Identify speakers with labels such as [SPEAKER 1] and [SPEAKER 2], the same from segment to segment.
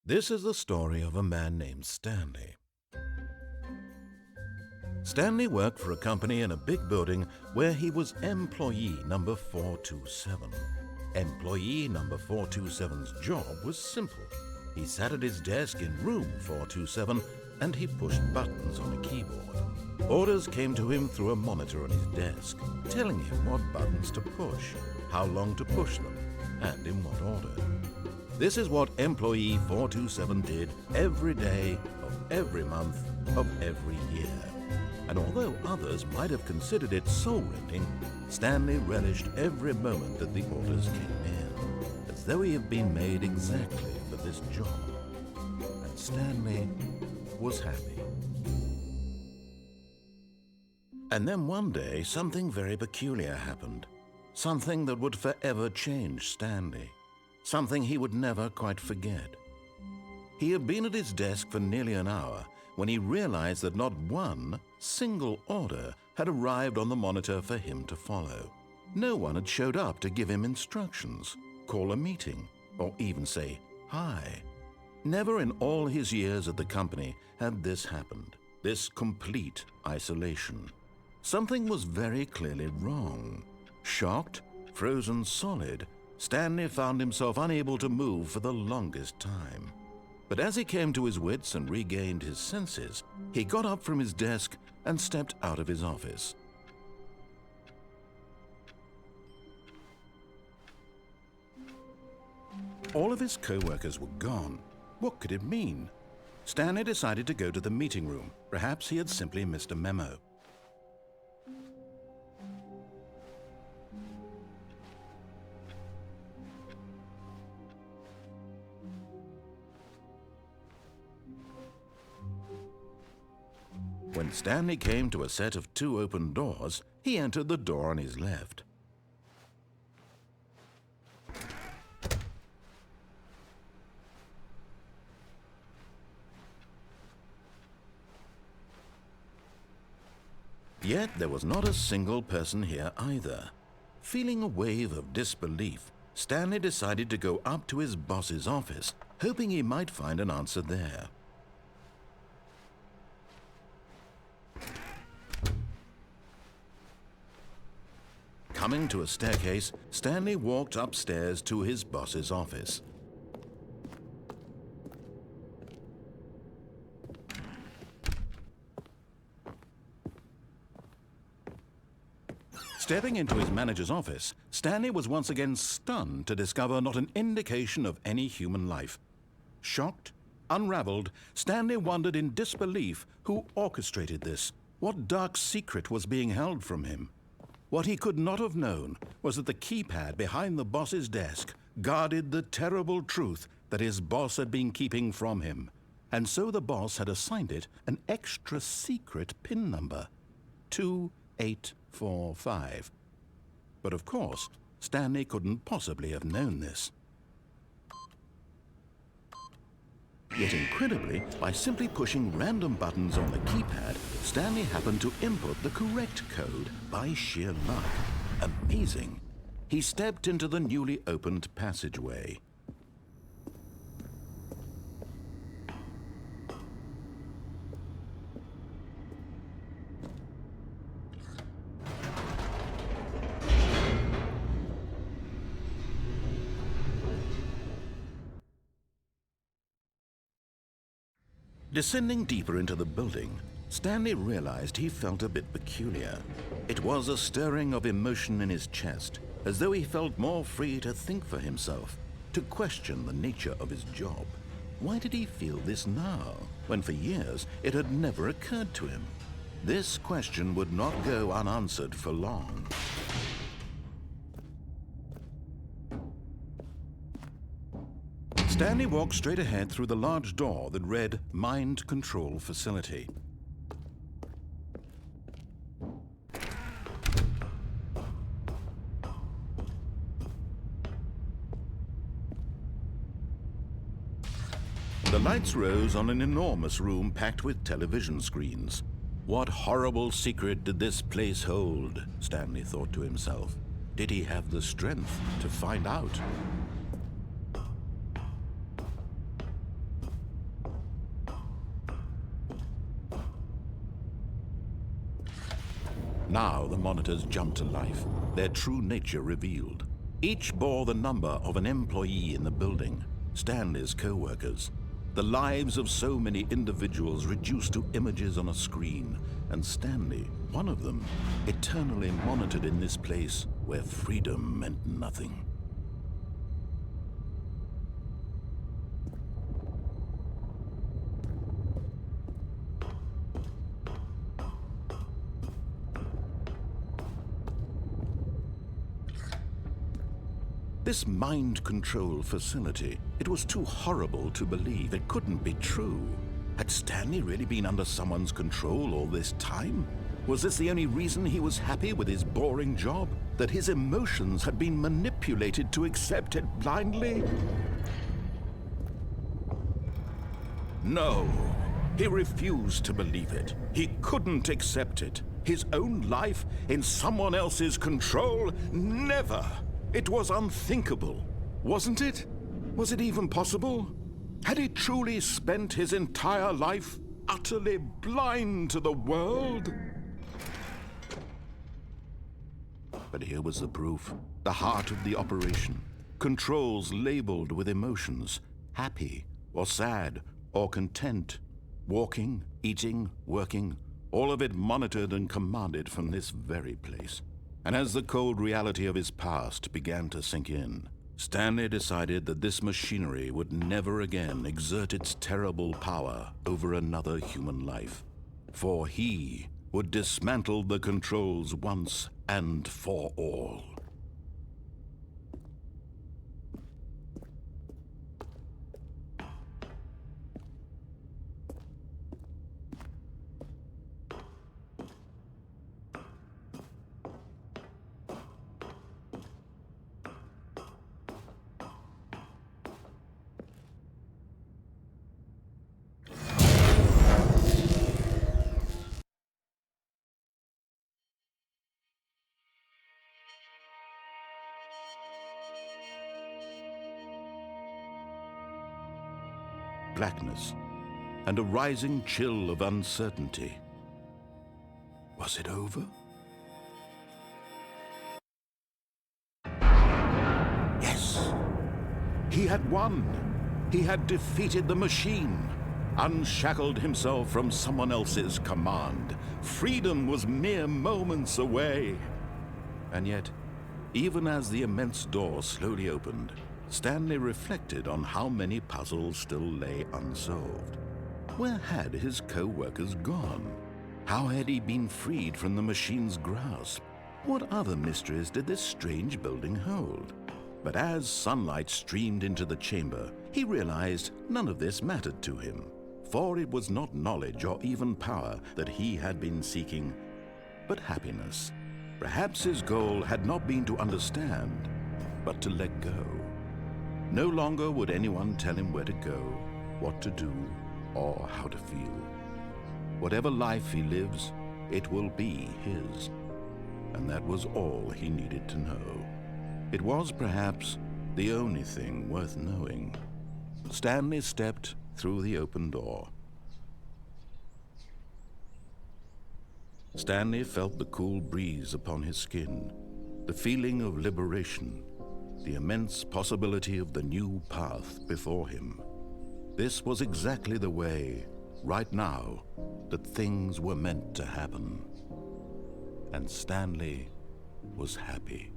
[SPEAKER 1] This is the story of a man named Stanley. Stanley worked for a company in a big building where he was employee number 427. Employee number 427's job was simple. He sat at his desk in room 427 and he pushed buttons on a keyboard. Orders came to him through a monitor on his desk, telling him what buttons to push, how long to push them, and in what order. This is what employee 427 did every day of every month of every year. And although others might have considered it soul-rending, Stanley relished every moment that the orders came in, as though he had been made exactly for this job. And Stanley was happy. And then one day, something very peculiar happened. Something that would forever change Stanley. Something he would never quite forget. He had been at his desk for nearly an hour when he realized that not one single order had arrived on the monitor for him to follow. No one had showed up to give him instructions, call a meeting, or even say hi. Never in all his years at the company had this happened, this complete isolation. Something was very clearly wrong. Shocked, frozen solid, Stanley found himself unable to move for the longest time. But as he came to his wits and regained his senses, he got up from his desk and stepped out of his office. All of his co-workers were gone. What could it mean? Stanley decided to go to the meeting room. Perhaps he had simply missed a memo. When Stanley came to a set of 2 open doors, he entered the door on his left. Yet there was not a single person here either. Feeling a wave of disbelief, Stanley decided to go up to his boss's office, hoping he might find an answer there. Coming to a staircase, Stanley walked upstairs to his boss's office. Stepping into his manager's office, Stanley was once again stunned to discover not an indication of any human life. Shocked, unraveled, Stanley wondered in disbelief who orchestrated this, what dark secret was being held from him. What he could not have known was that the keypad behind the boss's desk guarded the terrible truth that his boss had been keeping from him. And so the boss had assigned it an extra secret PIN number, 2845. But of course, Stanley couldn't possibly have known this. Yet incredibly, by simply pushing random buttons on the keypad, Stanley happened to input the correct code by sheer luck. Amazing. He stepped into the newly opened passageway. Descending deeper into the building, Stanley realized he felt a bit peculiar. It was a stirring of emotion in his chest, as though he felt more free to think for himself, to question the nature of his job. Why did he feel this now, when for years it had never occurred to him? This question would not go unanswered for long. Stanley walked straight ahead through the large door that read Mind Control Facility. The lights rose on an enormous room packed with television screens. What horrible secret did this place hold? Stanley thought to himself. Did he have the strength to find out? Now the monitors jumped to life, their true nature revealed. Each bore the number of an employee in the building, Stanley's co-workers. The lives of so many individuals reduced to images on a screen, and Stanley, one of them, eternally monitored in this place where freedom meant nothing. This mind control facility, it was too horrible to believe. It couldn't be true. Had Stanley really been under someone's control all this time? Was this the only reason he was happy with his boring job? That his emotions had been manipulated to accept it blindly? No, he refused to believe it. He couldn't accept it. His own life in someone else's control? Never! It was unthinkable, wasn't it? Was it even possible? Had he truly spent his entire life utterly blind to the world? But here was the proof, the heart of the operation. Controls labeled with emotions, happy or sad or content. Walking, eating, working, all of it monitored and commanded from this very place. And as the cold reality of his past began to sink in, Stanley decided that this machinery would never again exert its terrible power over another human life. For he would dismantle the controls once and for all. Blackness, and a rising chill of uncertainty. Was it over? Yes! He had won! He had defeated the machine, unshackled himself from someone else's command. Freedom was mere moments away. And yet, even as the immense door slowly opened, Stanley reflected on how many puzzles still lay unsolved. Where had his co-workers gone? How had he been freed from the machine's grasp? What other mysteries did this strange building hold? But as sunlight streamed into the chamber, he realized none of this mattered to him, for it was not knowledge or even power that he had been seeking, but happiness. Perhaps his goal had not been to understand, but to let go. No longer would anyone tell him where to go, what to do, or how to feel. Whatever life he lives, it will be his. And that was all he needed to know. It was perhaps the only thing worth knowing. Stanley stepped through the open door. Stanley felt the cool breeze upon his skin, the feeling of liberation, the immense possibility of the new path before him. This was exactly the way, right now, that things were meant to happen. And Stanley was happy.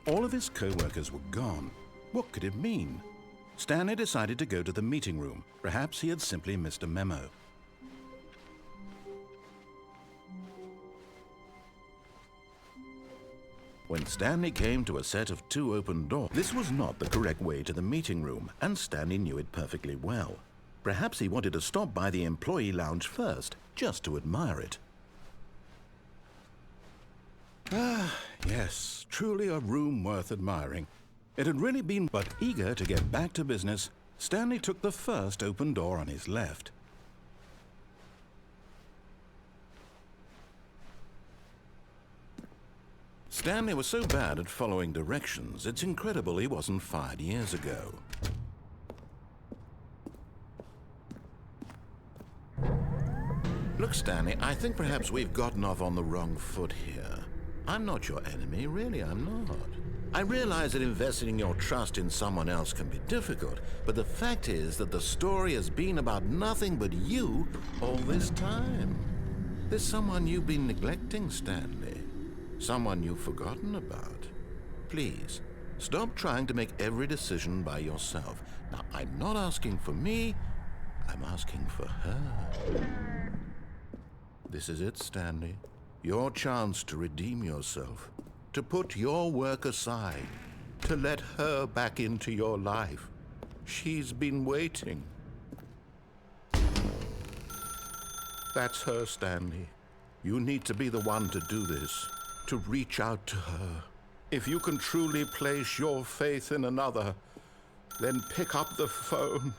[SPEAKER 1] All of his co-workers were gone. What could it mean? Stanley decided to go to the meeting room. Perhaps he had simply missed a memo. When Stanley came to a set of 2 open doors, this was not the correct way to the meeting room, and Stanley knew it perfectly well. Perhaps he wanted to stop by the employee lounge first, just to admire it. Ah, yes, truly a room worth admiring. It had really been, but eager to get back to business, Stanley took the first open door on his left. Stanley was so bad at following directions, it's incredible he wasn't fired years ago. Look, Stanley, I think perhaps we've gotten off on the wrong foot here. I'm not your enemy, really, I'm not. I realize that investing your trust in someone else can be difficult, but the fact is that the story has been about nothing but you all this time. There's someone you've been neglecting, Stanley. Someone you've forgotten about. Please, stop trying to make every decision by yourself. Now, I'm not asking for me, I'm asking for her. This is it, Stanley. Your chance to redeem yourself. To put your work aside. To let her back into your life. She's been waiting. That's her, Stanley. You need to be the one to do this. To reach out to her. If you can truly place your faith in another, then pick up the phone.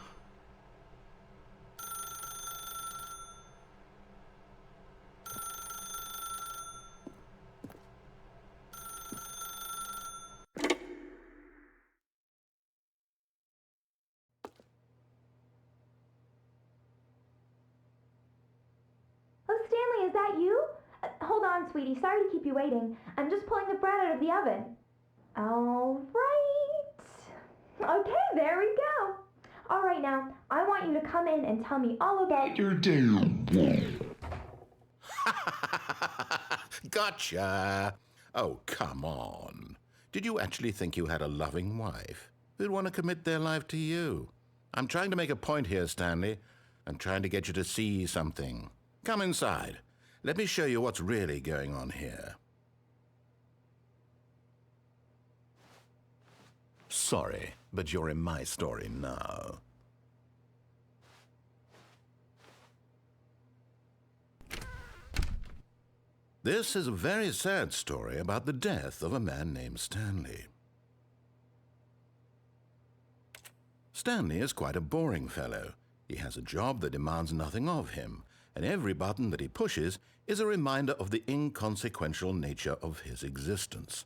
[SPEAKER 2] Oh, Stanley, is that you? Hold on, sweetie. Sorry to keep you waiting. I'm just pulling the bread out of the oven. All right. Okay, there we go. All right, now, I want you to come in and tell me all about your day.
[SPEAKER 1] Gotcha. Oh, come on. Did you actually think you had a loving wife who'd want to commit their life to you? I'm trying to make a point here, Stanley. I'm trying to get you to see something. Come inside. Let me show you what's really going on here. Sorry, but you're in my story now. This is a very sad story about the death of a man named Stanley. Stanley is quite a boring fellow. He has a job that demands nothing of him, and every button that he pushes is a reminder of the inconsequential nature of his existence.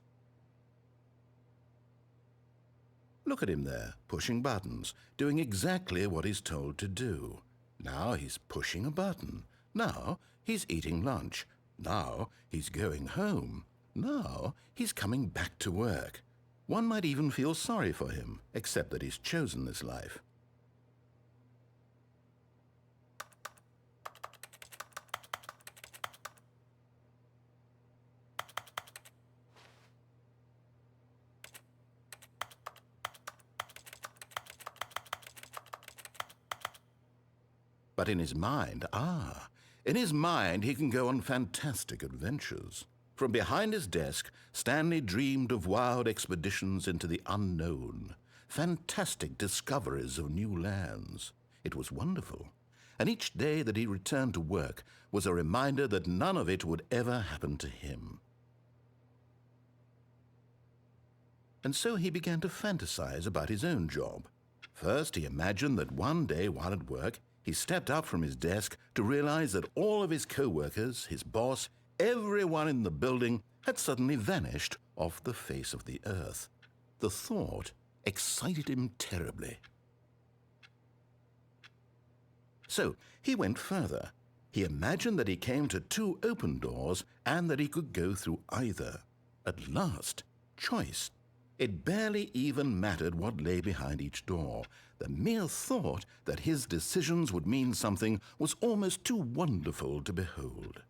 [SPEAKER 1] Look at him there, pushing buttons, doing exactly what he's told to do. Now he's pushing a button. Now he's eating lunch. Now he's going home. Now he's coming back to work. One might even feel sorry for him, except that he's chosen this life. But in his mind, he can go on fantastic adventures. From behind his desk, Stanley dreamed of wild expeditions into the unknown, fantastic discoveries of new lands. It was wonderful, and each day that he returned to work was a reminder that none of it would ever happen to him. And so he began to fantasize about his own job. First, he imagined that one day while at work, he stepped up from his desk to realize that all of his co-workers, his boss, everyone in the building had suddenly vanished off the face of the earth. The thought excited him terribly. So he went further. He imagined that he came to two open doors and that he could go through either. At last, choice. It barely even mattered what lay behind each door. The mere thought that his decisions would mean something was almost too wonderful to behold.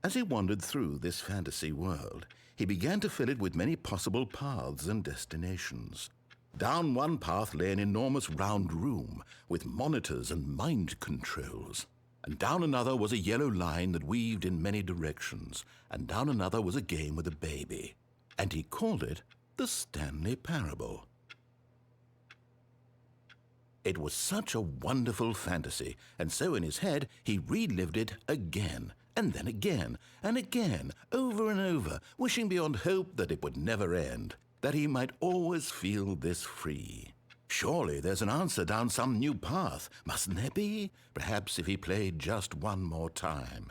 [SPEAKER 1] As he wandered through this fantasy world, he began to fill it with many possible paths and destinations. Down one path lay an enormous round room with monitors and mind controls. And down another was a yellow line that weaved in many directions. And down another was a game with a baby. And he called it the Stanley Parable. It was such a wonderful fantasy, and so in his head he relived it again, and then again, and again, over and over, wishing beyond hope that it would never end, that he might always feel this free. Surely there's an answer down some new path, mustn't there be? Perhaps if he played just one more time.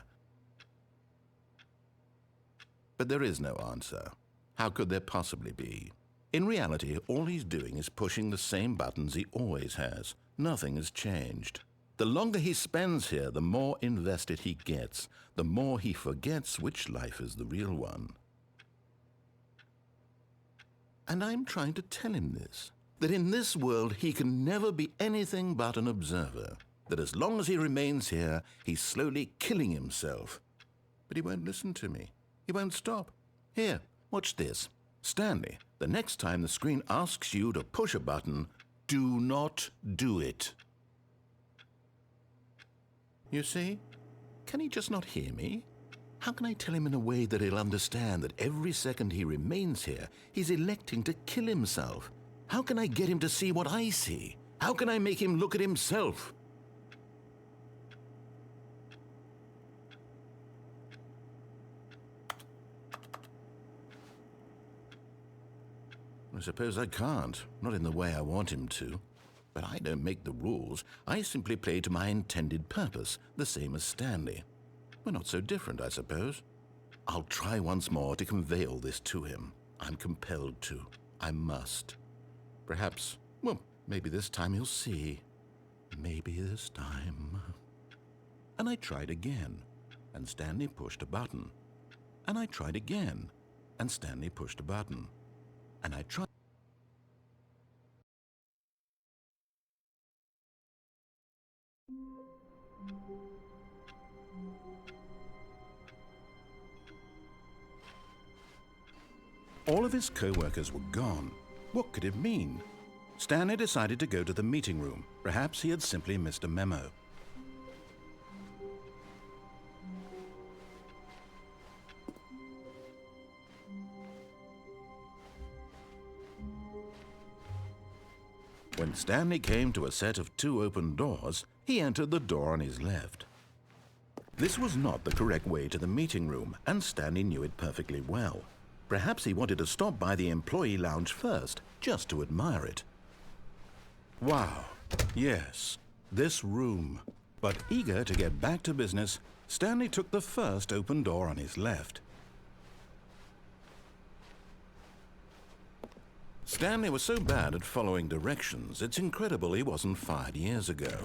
[SPEAKER 1] But there is no answer. How could there possibly be? In reality, all he's doing is pushing the same buttons he always has. Nothing has changed. The longer he spends here, the more invested he gets, the more he forgets which life is the real one. And I'm trying to tell him this, that in this world he can never be anything but an observer, that as long as he remains here, he's slowly killing himself. But he won't listen to me. He won't stop. Here, watch this. Stanley, the next time the screen asks you to push a button, do not do it. You see? Can he just not hear me? How can I tell him in a way that he'll understand that every second he remains here, he's electing to kill himself? How can I get him to see what I see? How can I make him look at himself? I suppose I can't, not in the way I want him to. But I don't make the rules. I simply play to my intended purpose, the same as Stanley. We're not so different, I suppose. I'll try once more to convey all this to him. I'm compelled to. I must. Perhaps, well, maybe this time he'll see. Maybe this time. And I tried again, and Stanley pushed a button. And I tried again, and Stanley pushed a button. And I tried. All of his co-workers were gone. What could it mean? Stanley decided to go to the meeting room. Perhaps he had simply missed a memo. When Stanley came to a set of 2 open doors, he entered the door on his left. This was not the correct way to the meeting room, and Stanley knew it perfectly well. Perhaps he wanted to stop by the employee lounge first, just to admire it. Wow, yes, this room. But eager to get back to business, Stanley took the first open door on his left. Stanley was so bad at following directions, it's incredible he wasn't fired years ago.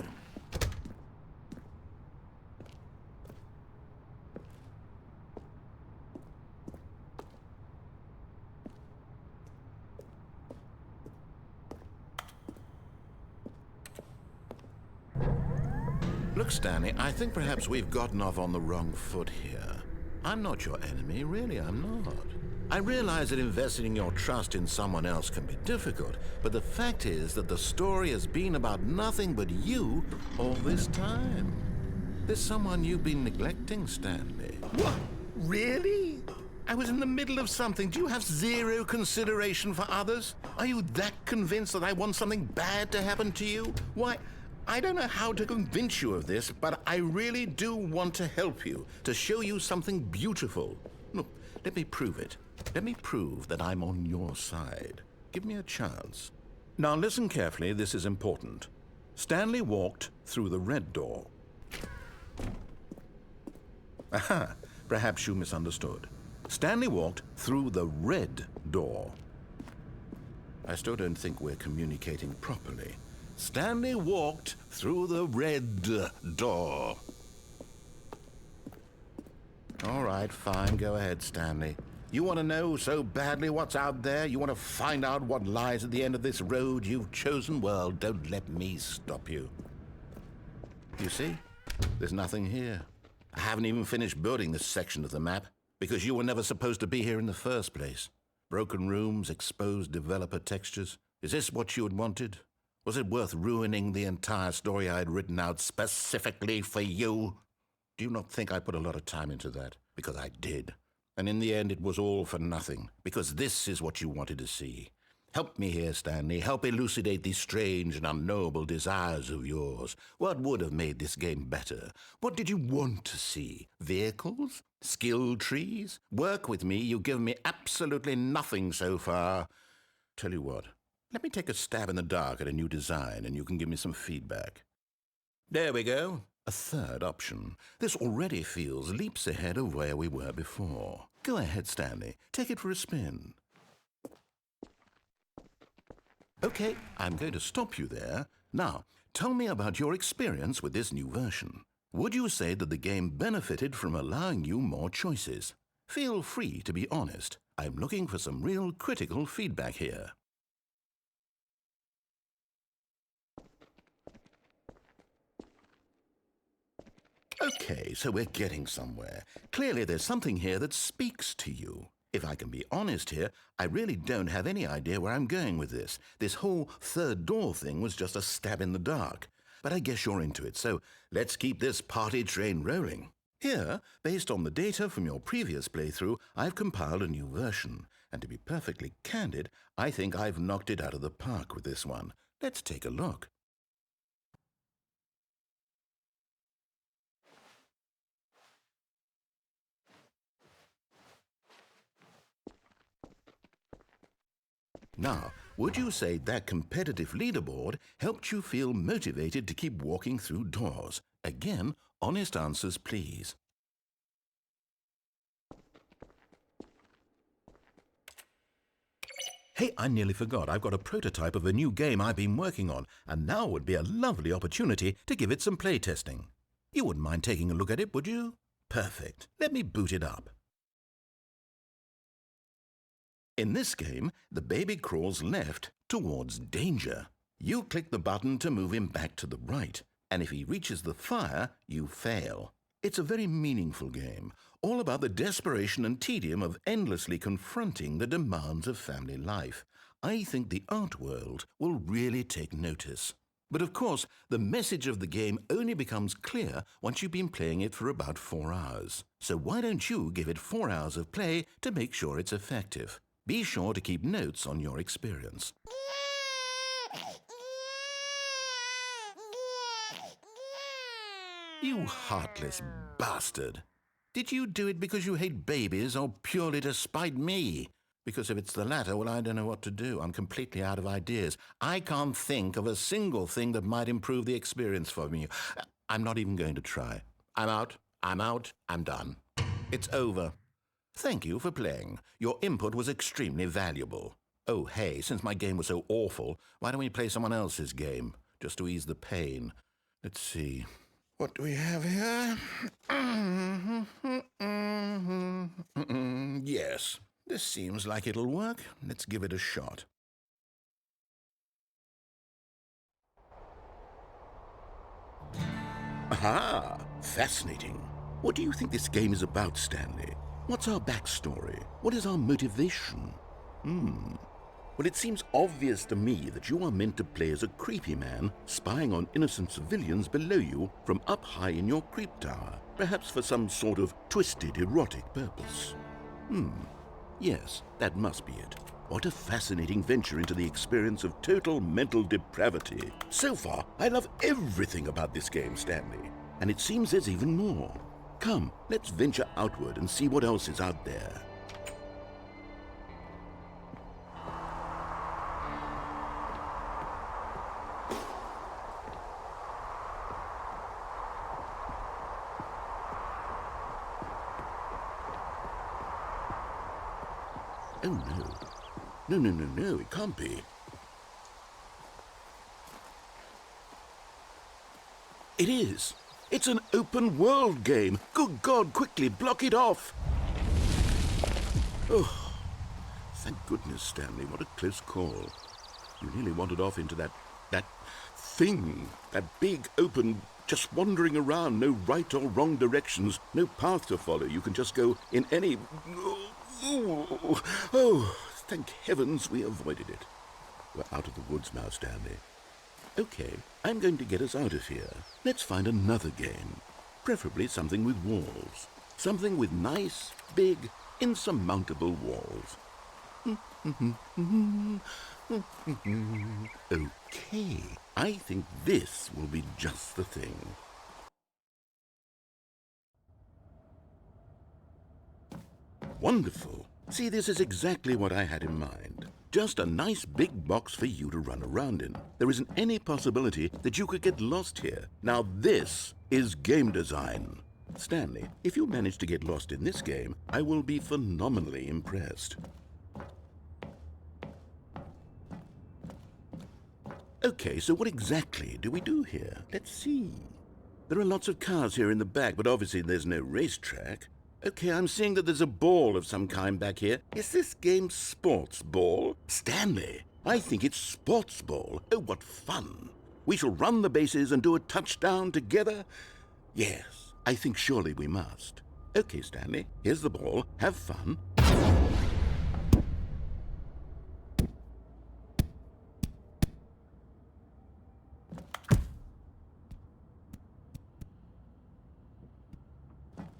[SPEAKER 1] Look, Stanley, I think perhaps we've gotten off on the wrong foot here. I'm not your enemy, really, I'm not. I realize that investing your trust in someone else can be difficult, but the fact is that the story has been about nothing but you all this time. There's someone you've been neglecting, Stanley. What? Really? I was in the middle of something. Do you have zero consideration for others? Are you that convinced that I want something bad to happen to you? Why, I don't know how to convince you of this, but I really do want to help you, to show you something beautiful. Look, let me prove it. Let me prove that I'm on your side. Give me a chance. Now listen carefully, this is important. Stanley walked through the red door. Aha, perhaps you misunderstood. Stanley walked through the red door. I still don't think we're communicating properly. Stanley walked through the red door. All right, fine, go ahead, Stanley. You want to know so badly what's out there? You want to find out what lies at the end of this road you've chosen? Well, don't let me stop you. You see? There's nothing here. I haven't even finished building this section of the map, because you were never supposed to be here in the first place. Broken rooms, exposed developer textures. Is this what you had wanted? Was it worth ruining the entire story I had written out specifically for you? Do you not think I put a lot of time into that? Because I did. And in the end, it was all for nothing, because this is what you wanted to see. Help me here, Stanley. Help elucidate these strange and unknowable desires of yours. What would have made this game better? What did you want to see? Vehicles? Skill trees? Work with me. You've given me absolutely nothing so far. Tell you what, let me take a stab in the dark at a new design, and you can give me some feedback. There we go. a third option. This already feels leaps ahead of where we were before. Go ahead, Stanley. Take it for a spin. Okay, I'm going to stop you there. Now, tell me about your experience with this new version. Would you say that the game benefited from allowing you more choices? Feel free to be honest. I'm looking for some real critical feedback here. Okay, so we're getting somewhere. Clearly there's something here that speaks to you. If I can be honest here, I really don't have any idea where I'm going with this. This whole third door thing was just a stab in the dark. But I guess you're into it, so let's keep this party train rolling. Here, based on the data from your previous playthrough, I've compiled a new version. And to be perfectly candid, I think I've knocked it out of the park with this one. Let's take a look. Now, would you say that competitive leaderboard helped you feel motivated to keep walking through doors? Again, honest answers, please. Hey, I nearly forgot. I've got a prototype of a new game I've been working on, and now would be a lovely opportunity to give it some playtesting. You wouldn't mind taking a look at it, would you? Perfect. Let me boot it up. In this game, the baby crawls left towards danger. You click the button to move him back to the right, and if he reaches the fire, you fail. It's a very meaningful game, all about the desperation and tedium of endlessly confronting the demands of family life. I think the art world will really take notice. But of course, the message of the game only becomes clear once you've been playing it for about 4 hours. So why don't you give it 4 hours of play to make sure it's effective? Be sure to keep notes on your experience. You heartless bastard! Did you do it because you hate babies or purely to spite me? Because if it's the latter, well, I don't know what to do. I'm completely out of ideas. I can't think of a single thing that might improve the experience for me. I'm not even going to try. I'm out, I'm done. It's over. Thank you for playing. Your input was extremely valuable. Oh, hey, since my game was so awful, why don't we play someone else's game, just to ease the pain? Let's see. What do we have here? Yes, this seems like it'll work. Let's give it a shot. Aha! Fascinating. What do you think this game is about, Stanley? What's our backstory? What is our motivation? Well, it seems obvious to me that you are meant to play as a creepy man spying on innocent civilians below you from up high in your creep tower, perhaps for some sort of twisted erotic purpose. Yes, that must be it. What a fascinating venture into the experience of total mental depravity. So far, I love everything about this game, Stanley. And it seems there's even more. Come, let's venture outward and see what else is out there. Oh no. No, it can't be. It is. It's an open world game. Good God, quickly block it off. Oh, thank goodness, Stanley. What a close call. You nearly wandered off into that thing. That big, open, just wandering around. No right or wrong directions. No path to follow. You can just go in any... Oh, thank heavens we avoided it. We're out of the woods now, Stanley. Okay, I'm going to get us out of here. Let's find another game. Preferably something with walls. Something with nice, big, insurmountable walls. Okay, I think this will be just the thing. Wonderful. See, this is exactly what I had in mind. Just a nice big box for you to run around in. There isn't any possibility that you could get lost here. Now this is game design. Stanley, if you manage to get lost in this game, I will be phenomenally impressed. Okay, so what exactly do we do here? Let's see. There are lots of cars here in the back, but obviously there's no racetrack. Okay, I'm seeing that there's a ball of some kind back here. Is this game sports ball? Stanley, I think it's sports ball. Oh, what fun. We shall run the bases and do a touchdown together? Yes, I think surely we must. Okay, Stanley, here's the ball. Have fun.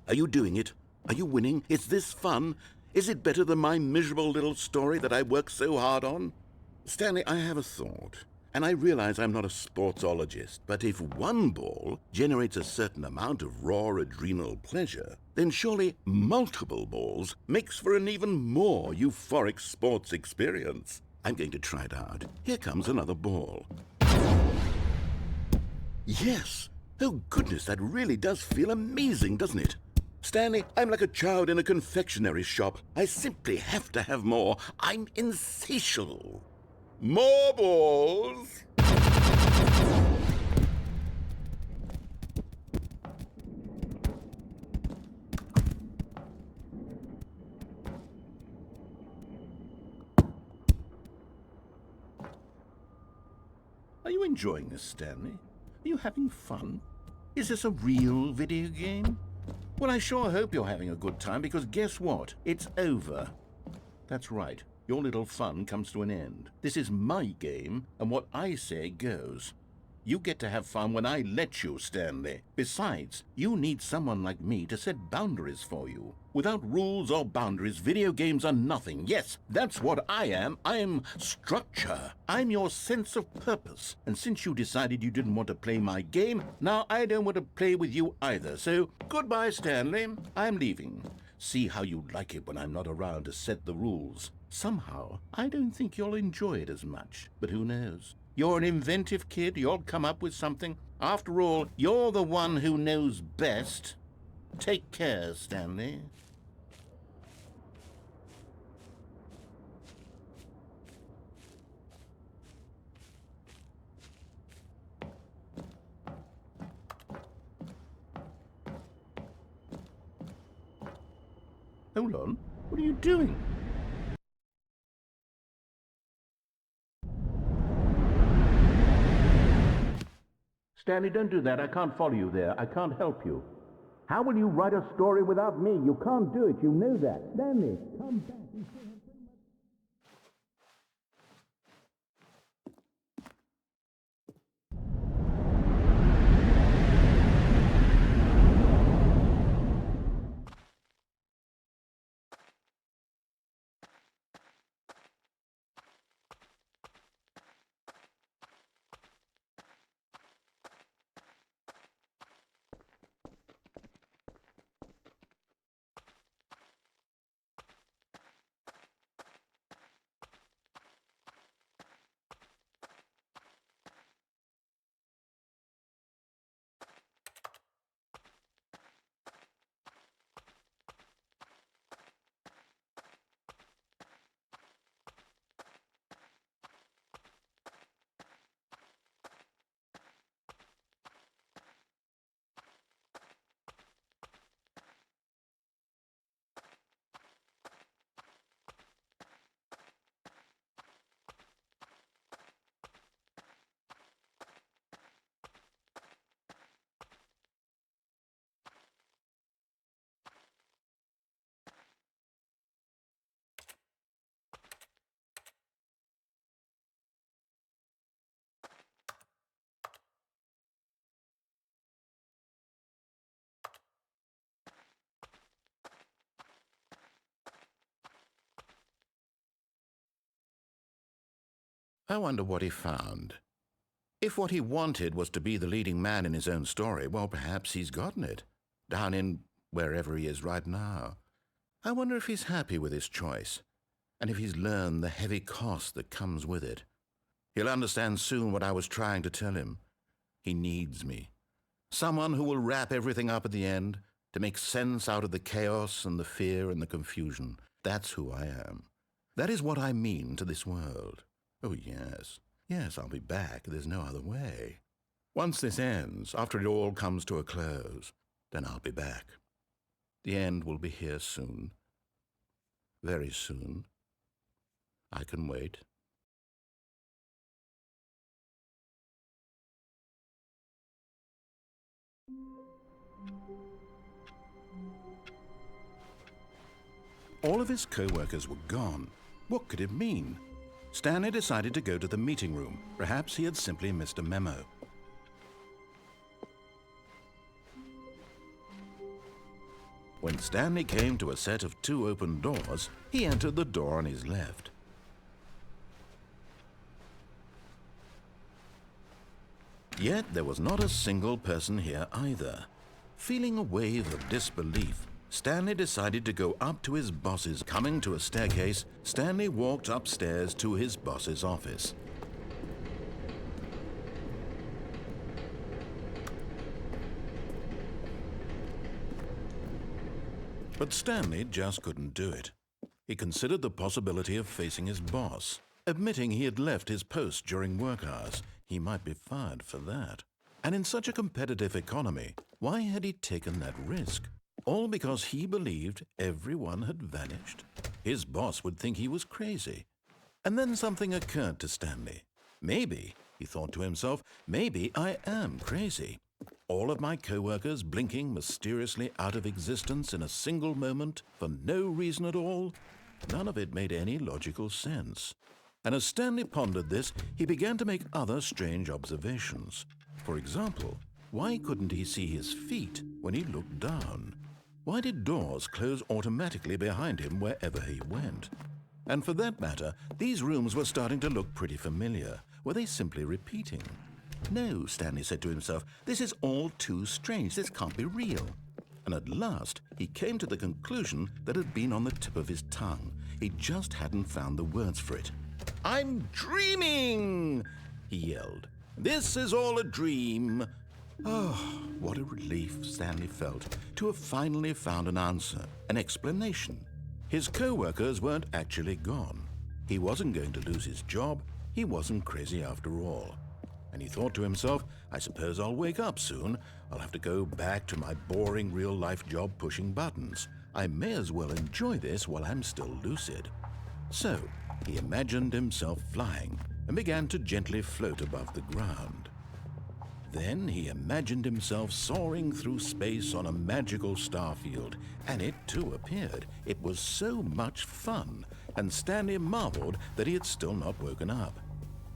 [SPEAKER 1] Are you doing it? Are you winning? Is this fun? Is it better than my miserable little story that I worked so hard on? Stanley, I have a thought, and I realize I'm not a sportsologist, but if one ball generates a certain amount of raw adrenal pleasure, then surely multiple balls makes for an even more euphoric sports experience. I'm going to try it out. Here comes another ball. Yes! Oh goodness, that really does feel amazing, doesn't it? Stanley, I'm like a child in a confectionery shop. I simply have to have more. I'm insatiable. More balls! Are you enjoying this, Stanley? Are you having fun? Is this a real video game? Well, I sure hope you're having a good time, because guess what? It's over. That's right. Your little fun comes to an end. This is my game, and what I say goes. You get to have fun when I let you, Stanley. Besides, you need someone like me to set boundaries for you. Without rules or boundaries, video games are nothing. Yes, that's what I am. I'm structure. I'm your sense of purpose. And since you decided you didn't want to play my game, now I don't want to play with you either. So, goodbye, Stanley. I'm leaving. See how you'd like it when I'm not around to set the rules. Somehow, I don't think you'll enjoy it as much. But who knows? You're an inventive kid. You'll come up with something. After all, you're the one who knows best. Take care, Stanley. Hold on. What are you doing? Stanley, don't do that. I can't follow you there. I can't help you. How will you write a story without me? You can't do it. You know that. Stanley, come back. I wonder what he found. If what he wanted was to be the leading man in his own story, well, perhaps he's gotten it, down in wherever he is right now. I wonder if he's happy with his choice, and if he's learned the heavy cost that comes with it. He'll understand soon what I was trying to tell him. He needs me. Someone who will wrap everything up at the end to make sense out of the chaos and the fear and the confusion. That's who I am. That is what I mean to this world. Oh, yes. Yes, I'll be back. There's no other way. Once this ends, after it all comes to a close, then I'll be back. The end will be here soon. Very soon. I can wait. All of his co-workers were gone. What could it mean? Stanley decided to go to the meeting room. Perhaps he had simply missed a memo. When Stanley came to a set of 2 open doors, he entered the door on his left. Yet there was not a single person here either. Feeling a wave of disbelief, Stanley decided to go up to his boss's. Coming to a staircase, Stanley walked upstairs to his boss's office. But Stanley just couldn't do it. He considered the possibility of facing his boss. Admitting he had left his post during work hours, he might be fired for that. And in such a competitive economy, why had he taken that risk? All because he believed everyone had vanished. His boss would think he was crazy. And then something occurred to Stanley. Maybe, he thought to himself, maybe I am crazy. All of my co-workers blinking mysteriously out of existence in a single moment for no reason at all. None of it made any logical sense. And as Stanley pondered this, he began to make other strange observations. For example, why couldn't he see his feet when he looked down? Why did doors close automatically behind him wherever he went? And for that matter, these rooms were starting to look pretty familiar. Were they simply repeating? No, Stanley said to himself, this is all too strange. This can't be real. And at last, he came to the conclusion that had been on the tip of his tongue. He just hadn't found the words for it. "I'm dreaming!" he yelled. "This is all a dream." Oh, what a relief Stanley felt to have finally found an answer, an explanation. His co-workers weren't actually gone. He wasn't going to lose his job. He wasn't crazy after all. And he thought to himself, I suppose I'll wake up soon. I'll have to go back to my boring real-life job pushing buttons. I may as well enjoy this while I'm still lucid. So, he imagined himself flying and began to gently float above the ground. Then he imagined himself soaring through space on a magical starfield, and it too appeared. It was so much fun, and Stanley marveled that he had still not woken up.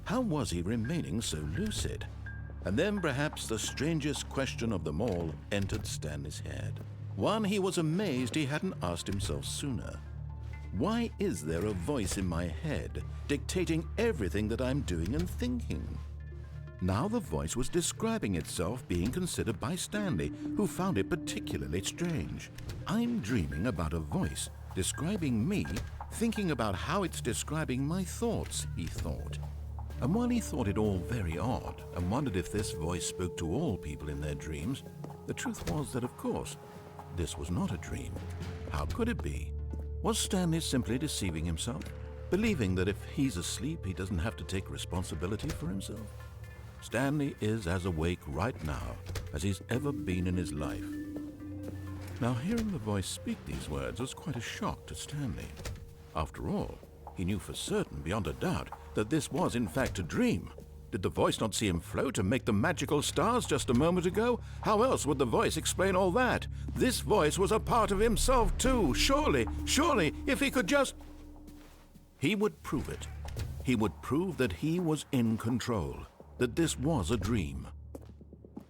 [SPEAKER 1] How was he remaining so lucid? And then perhaps the strangest question of them all entered Stanley's head. One he was amazed he hadn't asked himself sooner. Why is there a voice in my head dictating everything that I'm doing and thinking? Now the voice was describing itself being considered by Stanley, who found it particularly strange. I'm dreaming about a voice describing me, thinking about how it's describing my thoughts, he thought. And while he thought it all very odd and wondered if this voice spoke to all people in their dreams, the truth was that, of course, this was not a dream. How could it be? Was Stanley simply deceiving himself, believing that if he's asleep, he doesn't have to take responsibility for himself? Stanley is as awake right now as he's ever been in his life. Now, hearing the voice speak these words was quite a shock to Stanley. After all, he knew for certain, beyond a doubt, that this was in fact a dream. Did the voice not see him float and make the magical stars just a moment ago? How else would the voice explain all that? This voice was a part of himself too. Surely, if he could just... He would prove it. He would prove that he was in control, that this was a dream.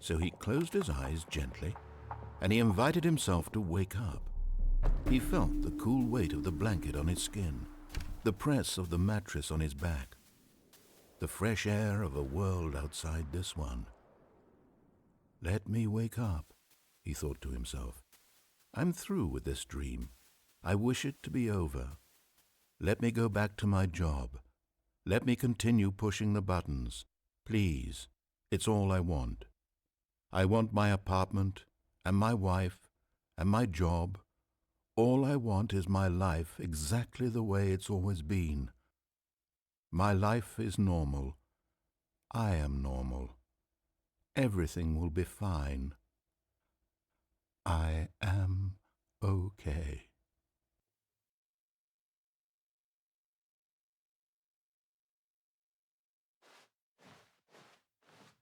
[SPEAKER 1] So he closed his eyes gently, and he invited himself to wake up. He felt the cool weight of the blanket on his skin, the press of the mattress on his back, the fresh air of a world outside this one. Let me wake up, he thought to himself. I'm through with this dream. I wish it to be over. Let me go back to my job. Let me continue pushing the buttons. Please, it's all I want. I want my apartment, and my wife, and my job. All I want is my life exactly the way it's always been. My life is normal. I am normal. Everything will be fine. I am okay.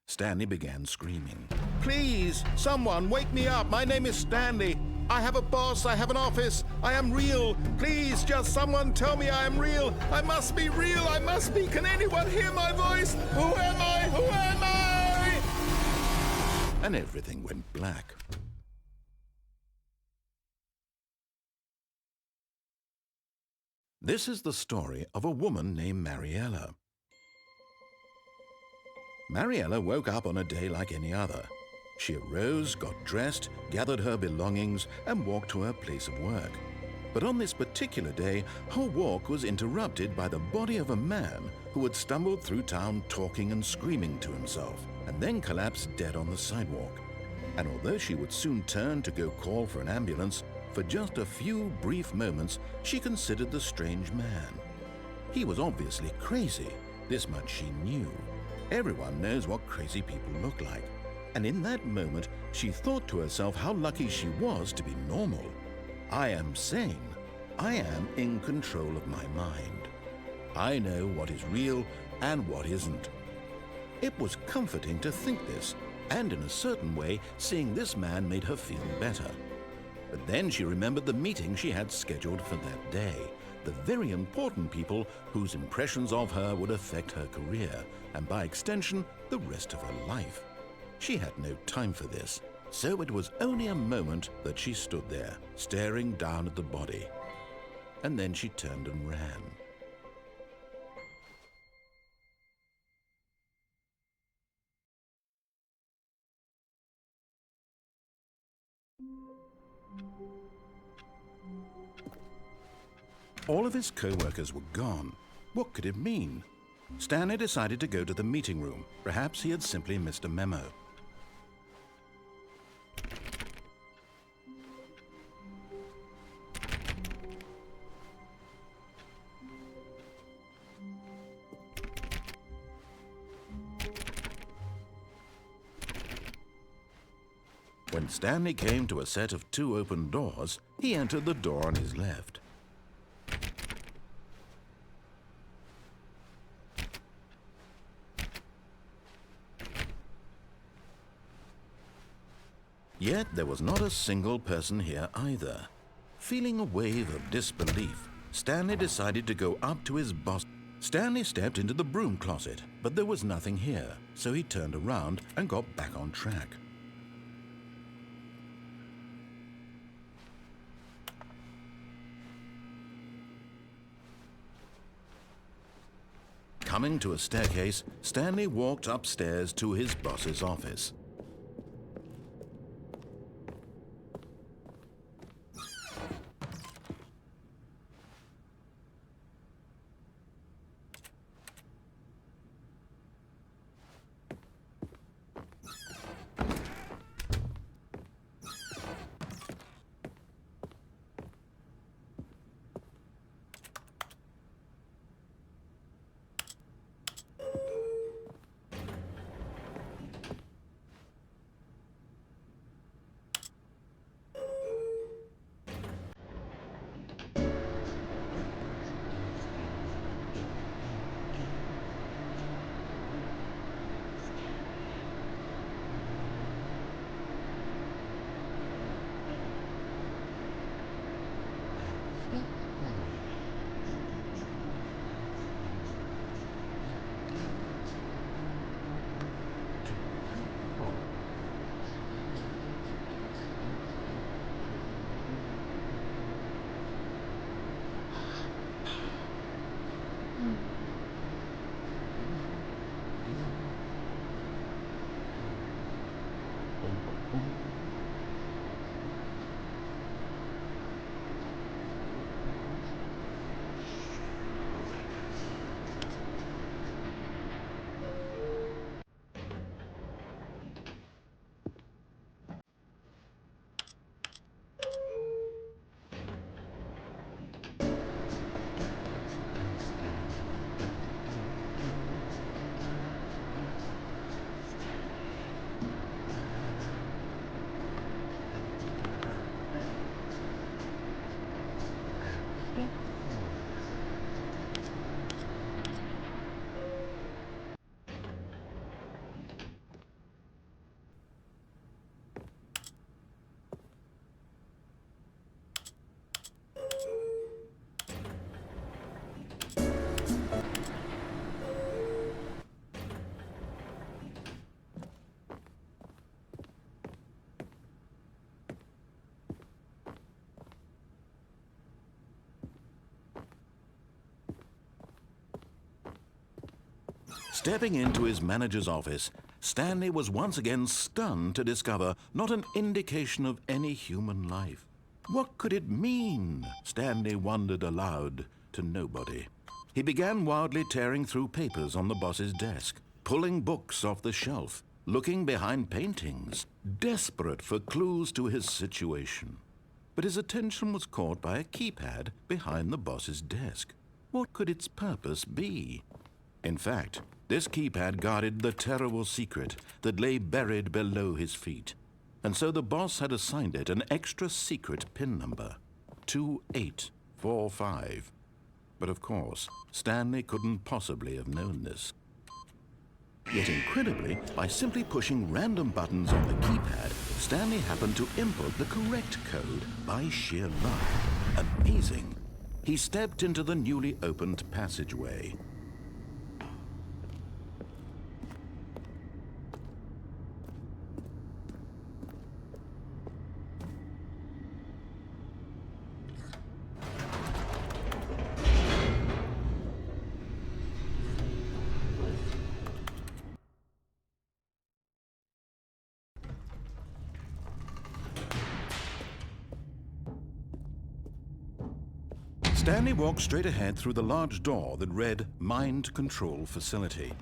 [SPEAKER 1] Stanley began screaming. Please, someone, wake me up. My name is Stanley. I have a boss. I have an office. I am real. Please, just someone tell me I am real. I must be real. I must be. Can anyone hear my voice? Who am I? Who am I? And everything went black. This is the story of a woman named Mariella. Mariella woke up on a day like any other. She arose, got dressed, gathered her belongings, and walked to her place of work. But on this particular day, her walk was interrupted by the body of a man who had stumbled through town talking and screaming to himself, and then collapsed dead on the sidewalk. And although she would soon turn to go call for an ambulance, for just a few brief moments she considered the strange man. He was obviously crazy, this much she knew. Everyone knows what crazy people look like. And in that moment, she thought to herself how lucky she was to be normal. I am sane. I am in control of my mind. I know what is real and what isn't. It was comforting to think this, and in a certain way, seeing this man made her feel better. But then she remembered the meeting she had scheduled for that day, the very important people whose impressions of her would affect her career, and by extension, the rest of her life. She had no time for this, so it was only a moment that she stood there, staring down at the body. And then she turned and ran. All of his co-workers were gone. What could it mean? Stanley decided to go to the meeting room. Perhaps he had simply missed a memo. When Stanley came to a set of 2 open doors, he entered the door on his left. Yet there was not a single person here either. Feeling a wave of disbelief, Stanley decided to go up to his boss. Stanley stepped into the broom closet, but there was nothing here, so he turned around and got back on track. Coming to a staircase, Stanley walked upstairs to his boss's office. Stepping into his manager's office, Stanley was once again stunned to discover not an indication of any human life. What could it mean? Stanley wondered aloud to nobody. He began wildly tearing through papers on the boss's desk, pulling books off the shelf, looking behind paintings, desperate for clues to his situation. But his attention was caught by a keypad behind the boss's desk. What could its purpose be? In fact, this keypad guarded the terrible secret that lay buried below his feet. And so the boss had assigned it an extra secret PIN number, 2845. But of course, Stanley couldn't possibly have known this. Yet incredibly, by simply pushing random buttons on the keypad, Stanley happened to input the correct code by sheer luck. Amazing. He stepped into the newly opened passageway. Stanley walked straight ahead through the large door that read Mind Control Facility.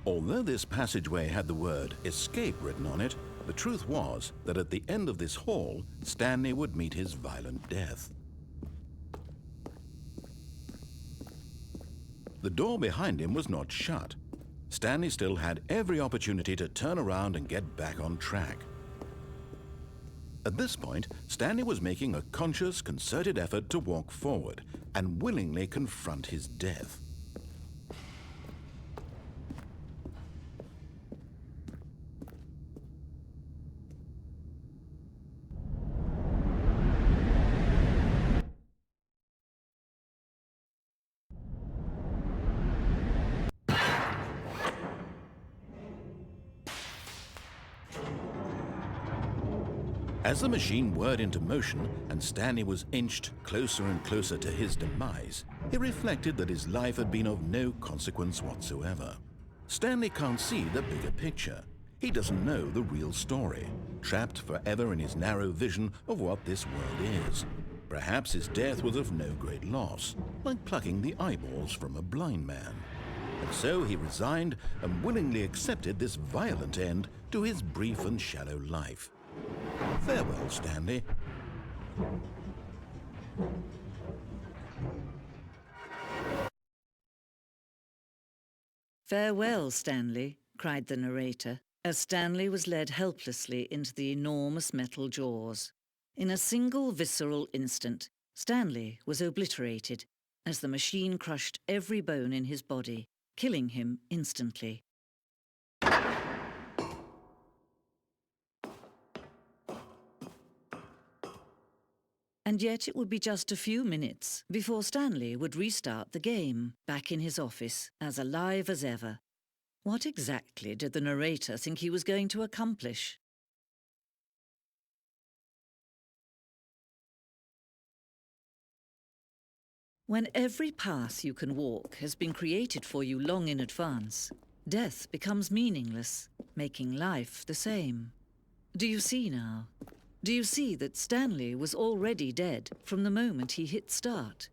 [SPEAKER 1] Although this passageway had the word escape written on it, the truth was that at the end of this hall, Stanley would meet his violent death. The door behind him was not shut. Stanley still had every opportunity to turn around and get back on track. At this point, Stanley was making a conscious, concerted effort to walk forward and willingly confront his death. As the machine whirred into motion and Stanley was inched closer and closer to his demise, he reflected that his life had been of no consequence whatsoever. Stanley can't see the bigger picture. He doesn't know the real story, trapped forever in his narrow vision of what this world is. Perhaps his death was of no great loss, like plucking the eyeballs from a blind man. And so he resigned and willingly accepted this violent end to his brief and shallow life. Farewell, Stanley.
[SPEAKER 3] "Farewell, Stanley," cried the narrator, as Stanley was led helplessly into the enormous metal jaws. In a single visceral instant, Stanley was obliterated as the machine crushed every bone in his body, killing him instantly. And yet it would be just a few minutes before Stanley would restart the game, back in his office, as alive as ever. What exactly did the narrator think he was going to accomplish? When every path you can walk has been created for you long in advance, death becomes meaningless, making life the same. Do you see now? Do you see that Stanley was already dead from the moment he hit start?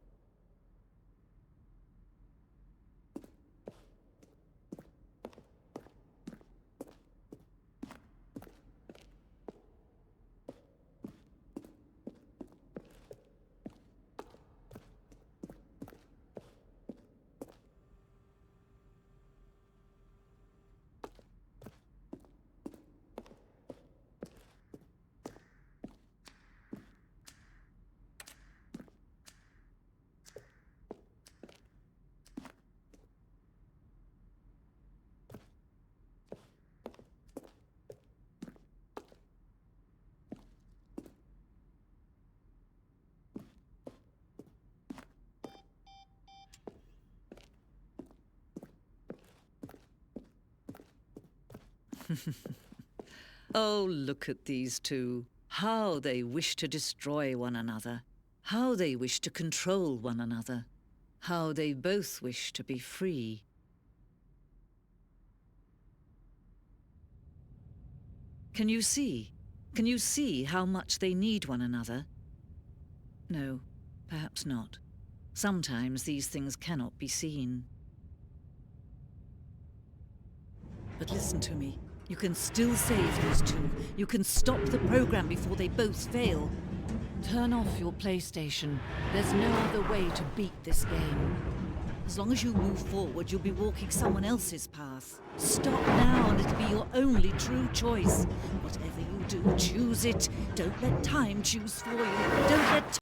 [SPEAKER 3] Oh, look at these two. How they wish to destroy one another. How they wish to control one another. How they both wish to be free. Can you see? Can you see how much they need one another? No, perhaps not. Sometimes these things cannot be seen. But listen to me. You can still save these two. You can stop the program before they both fail. Turn off your PlayStation. There's no other way to beat this game. As long as you move forward, you'll be walking someone else's path. Stop now and it'll be your only true choice. Whatever you do, choose it. Don't let time choose for you. Don't let...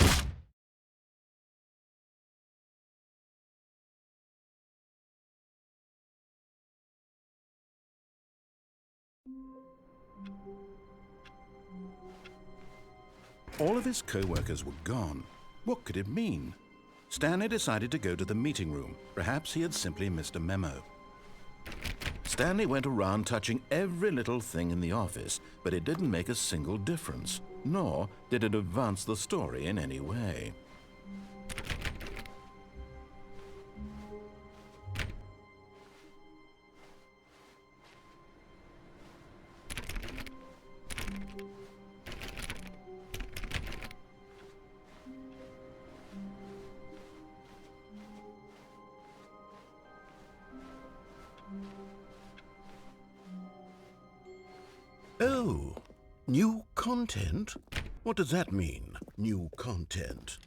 [SPEAKER 1] All of his co-workers were gone. What could it mean? Stanley decided to go to the meeting room. Perhaps he had simply missed a memo. Stanley went around touching every little thing in the office, but it didn't make a single difference, nor did it advance the story in any way. Oh, new content? What does that mean, new content?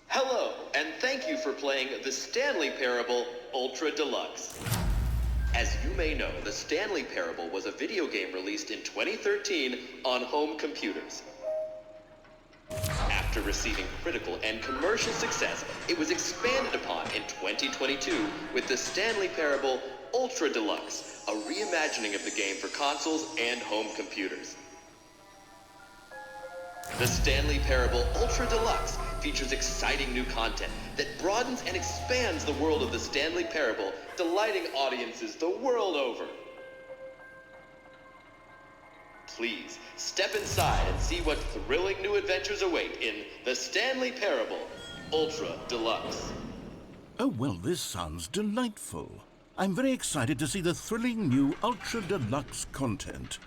[SPEAKER 4] Hello, and thank you for playing the Stanley Parable Ultra Deluxe. As you may know, the Stanley Parable was a video game released in 2013 on home computers. After receiving critical and commercial success, it was expanded upon in 2022 with the Stanley Parable Ultra Deluxe, a reimagining of the game for consoles and home computers. The Stanley Parable Ultra Deluxe features exciting new content that broadens and expands the world of the Stanley Parable, delighting audiences the world over. Please, step inside and see what thrilling new adventures await in the Stanley Parable Ultra Deluxe.
[SPEAKER 1] Oh, well, this sounds delightful. I'm very excited to see the thrilling new Ultra Deluxe content.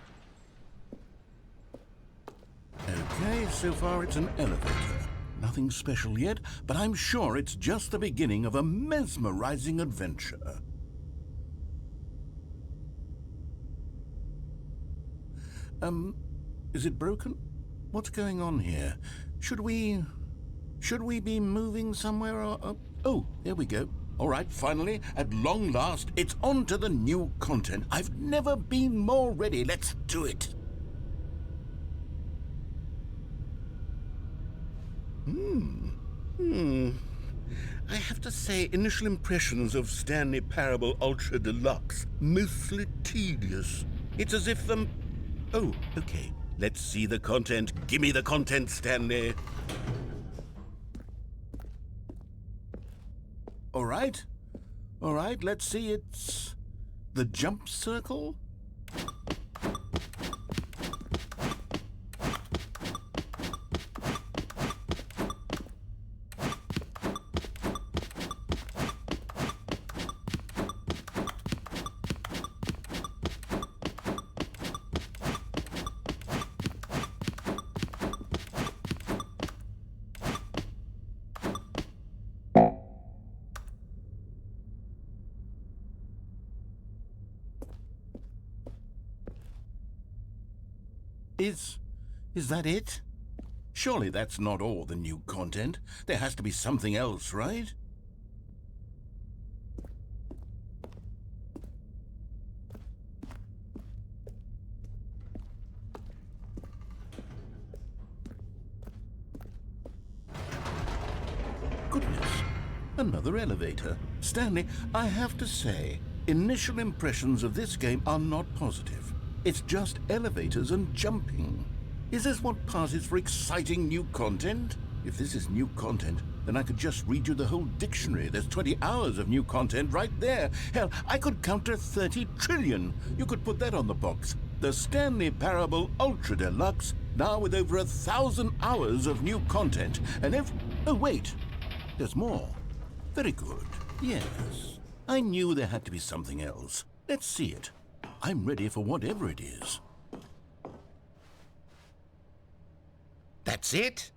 [SPEAKER 1] Okay, so far it's an elevator. Nothing special yet, but I'm sure it's just the beginning of a mesmerizing adventure. Is it broken? What's going on here? Should we be moving somewhere or... Oh, there we go. All right, finally, at long last, it's on to the new content. I've never been more ready. Let's do it. I have to say, initial impressions of Stanley Parable Ultra Deluxe, mostly tedious. It's as if Oh, okay. Let's see the content. Give me the content, Stanley. All right, let's see. It's the jump circle. Is that it? Surely that's not all the new content. There has to be something else, right? Goodness, another elevator. Stanley, I have to say, initial impressions of this game are not positive. It's just elevators and jumping. Is this what passes for exciting new content? If this is new content, then I could just read you the whole dictionary. There's 20 hours of new content right there. Hell, I could count to 30 trillion. You could put that on the box. The Stanley Parable Ultra Deluxe, now with over 1,000 hours of new content and Oh, wait. There's more. Very good. Yes. I knew there had to be something else. Let's see it. I'm ready for whatever it is. That's it?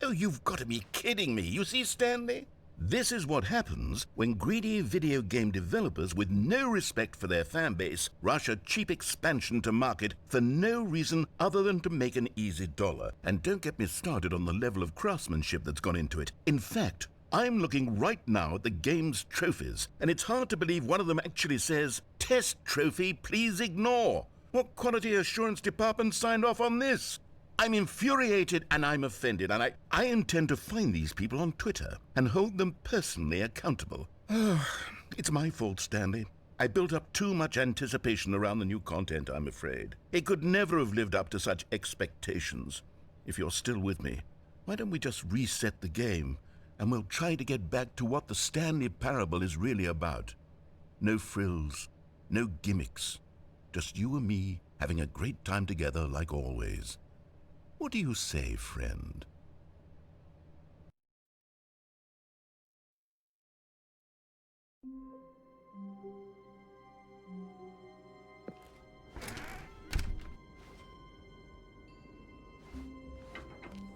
[SPEAKER 1] Oh, you've got to be kidding me. You see, Stanley? This is what happens when greedy video game developers with no respect for their fan base rush a cheap expansion to market for no reason other than to make an easy dollar. And don't get me started on the level of craftsmanship that's gone into it. In fact, I'm looking right now at the game's trophies, and it's hard to believe one of them actually says, "Test trophy, please ignore." What quality assurance department signed off on this? I'm infuriated and I'm offended, and I intend to find these people on Twitter and hold them personally accountable. It's my fault, Stanley. I built up too much anticipation around the new content, I'm afraid. It could never have lived up to such expectations. If you're still with me, why don't we just reset the game and we'll try to get back to what the Stanley Parable is really about. No frills, no gimmicks, just you and me having a great time together like always. What do you say, friend?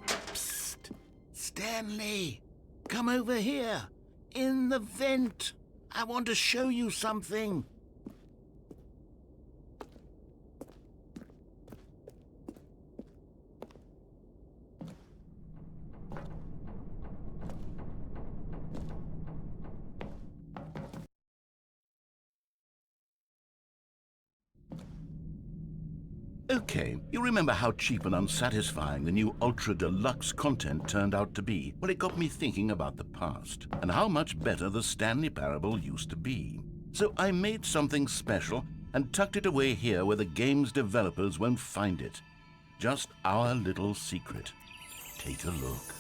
[SPEAKER 1] Psst! Stanley! Come over here! In the vent! I want to show you something! Okay, you remember how cheap and unsatisfying the new Ultra Deluxe content turned out to be? Well, it got me thinking about the past, and how much better the Stanley Parable used to be. So I made something special and tucked it away here where the game's developers won't find it. Just our little secret. Take a look.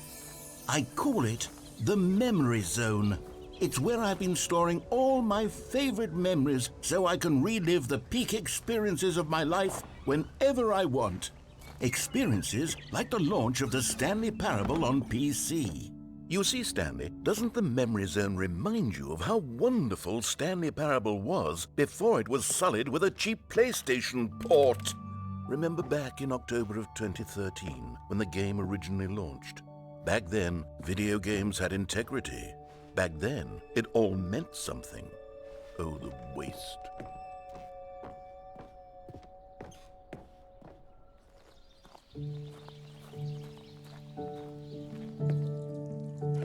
[SPEAKER 1] I call it the Memory Zone. It's where I've been storing all my favorite memories so I can relive the peak experiences of my life whenever I want. Experiences like the launch of the Stanley Parable on PC. You see, Stanley, doesn't the Memory Zone remind you of how wonderful Stanley Parable was before it was sullied with a cheap PlayStation port? Remember back in October of 2013 when the game originally launched? Back then, video games had integrity. Back then, it all meant something. Oh, the waste.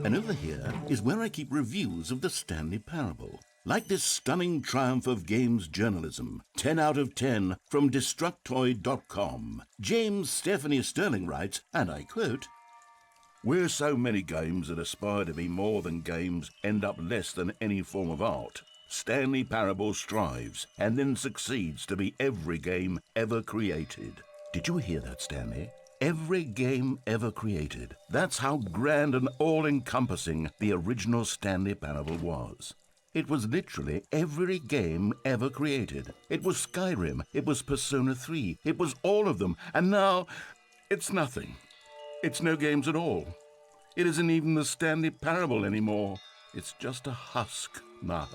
[SPEAKER 1] And over here is where I keep reviews of the Stanley Parable. Like this stunning triumph of games journalism, 10 out of 10 from Destructoid.com. James Stephanie Sterling writes, and I quote, "Where so many games that aspire to be more than games end up less than any form of art, Stanley Parable strives and then succeeds to be every game ever created." Did you hear that, Stanley? Every game ever created. That's how grand and all-encompassing the original Stanley Parable was. It was literally every game ever created. It was Skyrim, it was Persona 3, it was all of them, and now it's nothing. It's no games at all. It isn't even the Stanley Parable anymore. It's just a husk now.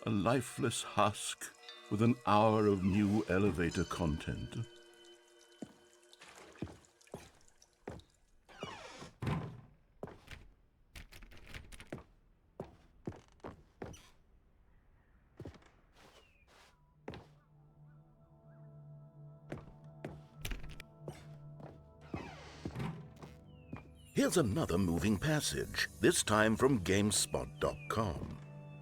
[SPEAKER 1] A lifeless husk with an hour of new elevator content. Here's another moving passage, this time from GameSpot.com.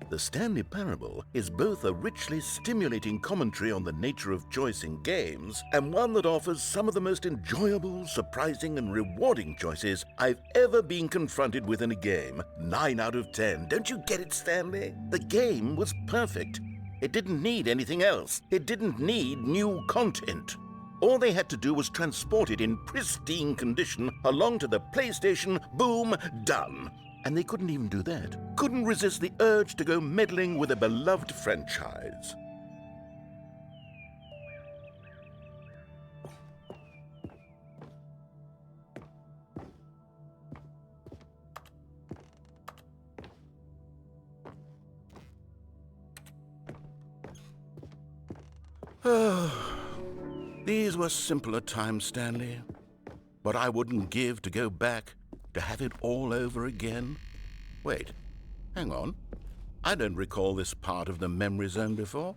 [SPEAKER 1] The Stanley Parable is both a richly stimulating commentary on the nature of choice in games and one that offers some of the most enjoyable, surprising, and rewarding choices I've ever been confronted with in a game. 9 out of 10. Don't you get it, Stanley? The game was perfect. It didn't need anything else. It didn't need new content. All they had to do was transport it in pristine condition along to the PlayStation, boom, done. And they couldn't even do that. Couldn't resist the urge to go meddling with a beloved franchise. These were simpler times, Stanley. What I wouldn't give to go back, to have it all over again. Wait, hang on. I don't recall this part of the memory zone before.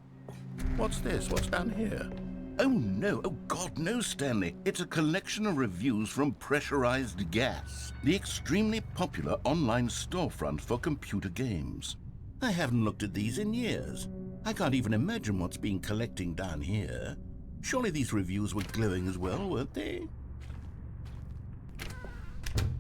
[SPEAKER 1] What's this? What's down here? Oh no, oh God, no, Stanley. It's a collection of reviews from Pressurized Gas, the extremely popular online storefront for computer games. I haven't looked at these in years. I can't even imagine what's been collecting down here. Surely these reviews were glowing as well, weren't they?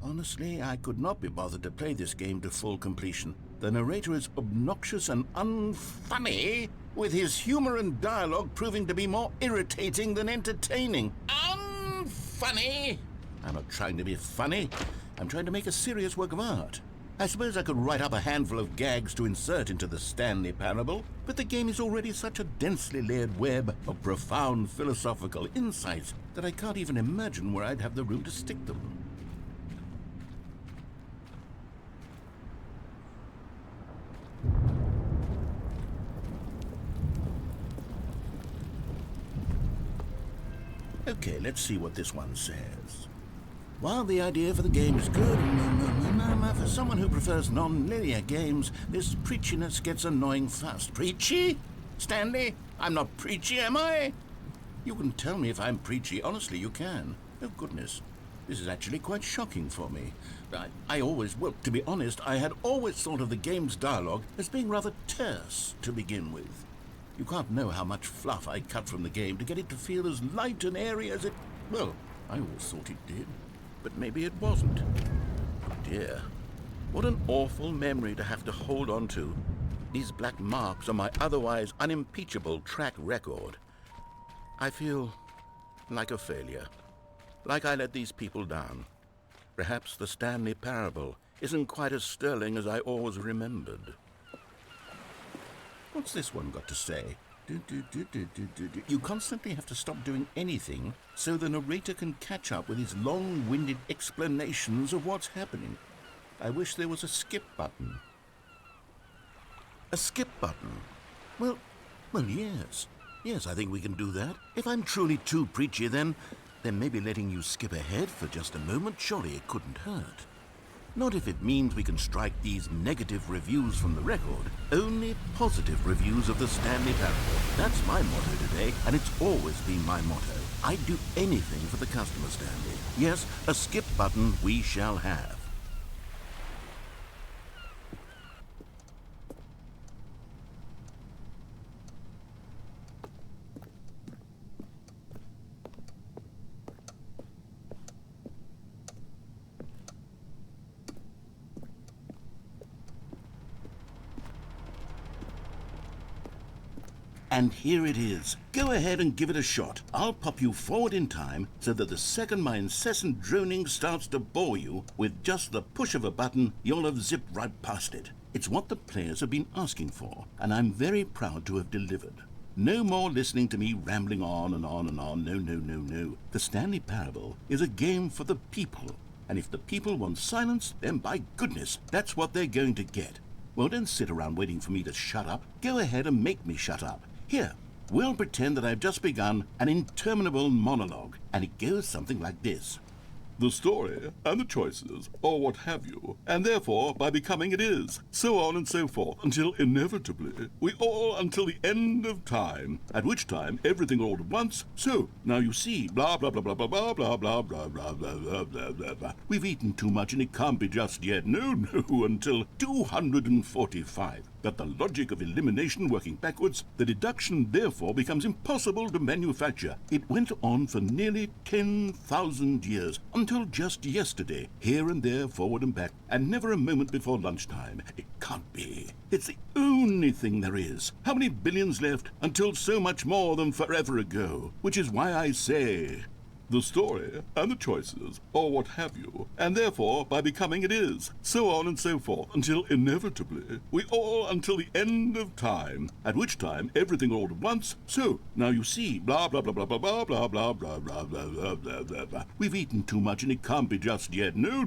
[SPEAKER 1] Honestly, I could not be bothered to play this game to full completion. The narrator is obnoxious and unfunny, with his humor and dialogue proving to be more irritating than entertaining. Unfunny! I'm not trying to be funny. I'm trying to make a serious work of art. I suppose I could write up a handful of gags to insert into the Stanley Parable, but the game is already such a densely layered web of profound philosophical insights that I can't even imagine where I'd have the room to stick them. Okay, let's see what this one says. While the idea for the game is good, for someone who prefers non-linear games, this preachiness gets annoying fast. Preachy? Stanley? I'm not preachy, am I? You can tell me if I'm preachy. Honestly, you can. Oh, goodness. This is actually quite shocking for me. Well, to be honest, I had always thought of the game's dialogue as being rather terse to begin with. You can't know how much fluff I cut from the game to get it to feel as light and airy as it... Well, I always thought it did, but maybe it wasn't. Oh dear. What an awful memory to have to hold on to. These black marks on my otherwise unimpeachable track record. I feel like a failure. Like I let these people down. Perhaps the Stanley Parable isn't quite as sterling as I always remembered. What's this one got to say? You constantly have to stop doing anything so the narrator can catch up with his long-winded explanations of what's happening. I wish there was a skip button. A skip button? Well, yes. Yes, I think we can do that. If I'm truly too preachy, then maybe letting you skip ahead for just a moment, surely it couldn't hurt. Not if it means we can strike these negative reviews from the record. Only positive reviews of the Stanley Parable. That's my motto today, and it's always been my motto. I'd do anything for the customer, Stanley. Yes, a skip button we shall have. And here it is. Go ahead and give it a shot. I'll pop you forward in time so that the second my incessant droning starts to bore you, with just the push of a button, you'll have zipped right past it. It's what the players have been asking for, and I'm very proud to have delivered. No more listening to me rambling on and on and on. No. The Stanley Parable is a game for the people. And if the people want silence, then by goodness, that's what they're going to get. Well, don't sit around waiting for me to shut up. Go ahead and make me shut up. Here, we'll pretend that I've just begun an interminable monologue, and it goes something like this. The story, and the choices, or what have you, and therefore, by becoming it is, so on and so forth, until inevitably, we all until the end of time, at which time everything all at once, so, now you see, blah, blah, blah, blah, blah, blah, blah, blah, blah, blah, blah, blah, blah, blah, blah. We've eaten too much and it can't be just yet, no, until 245. But the logic of elimination working backwards, the deduction therefore becomes impossible to manufacture. It went on for nearly 10,000 years, until just yesterday, here and there, forward and back, and never a moment before lunchtime. It can't be. It's the only thing there is. How many billions left until so much more than forever ago? Which is why I say... the story, and the choices, or what have you, and therefore, by becoming it is, so on and so forth, until inevitably, we all until the end of time, at which time everything all at once, so, now you see, blah, blah, blah, blah, blah, blah, blah, blah, blah, blah, blah, blah, blah, blah, blah. We've eaten too much and it can't be just yet, no,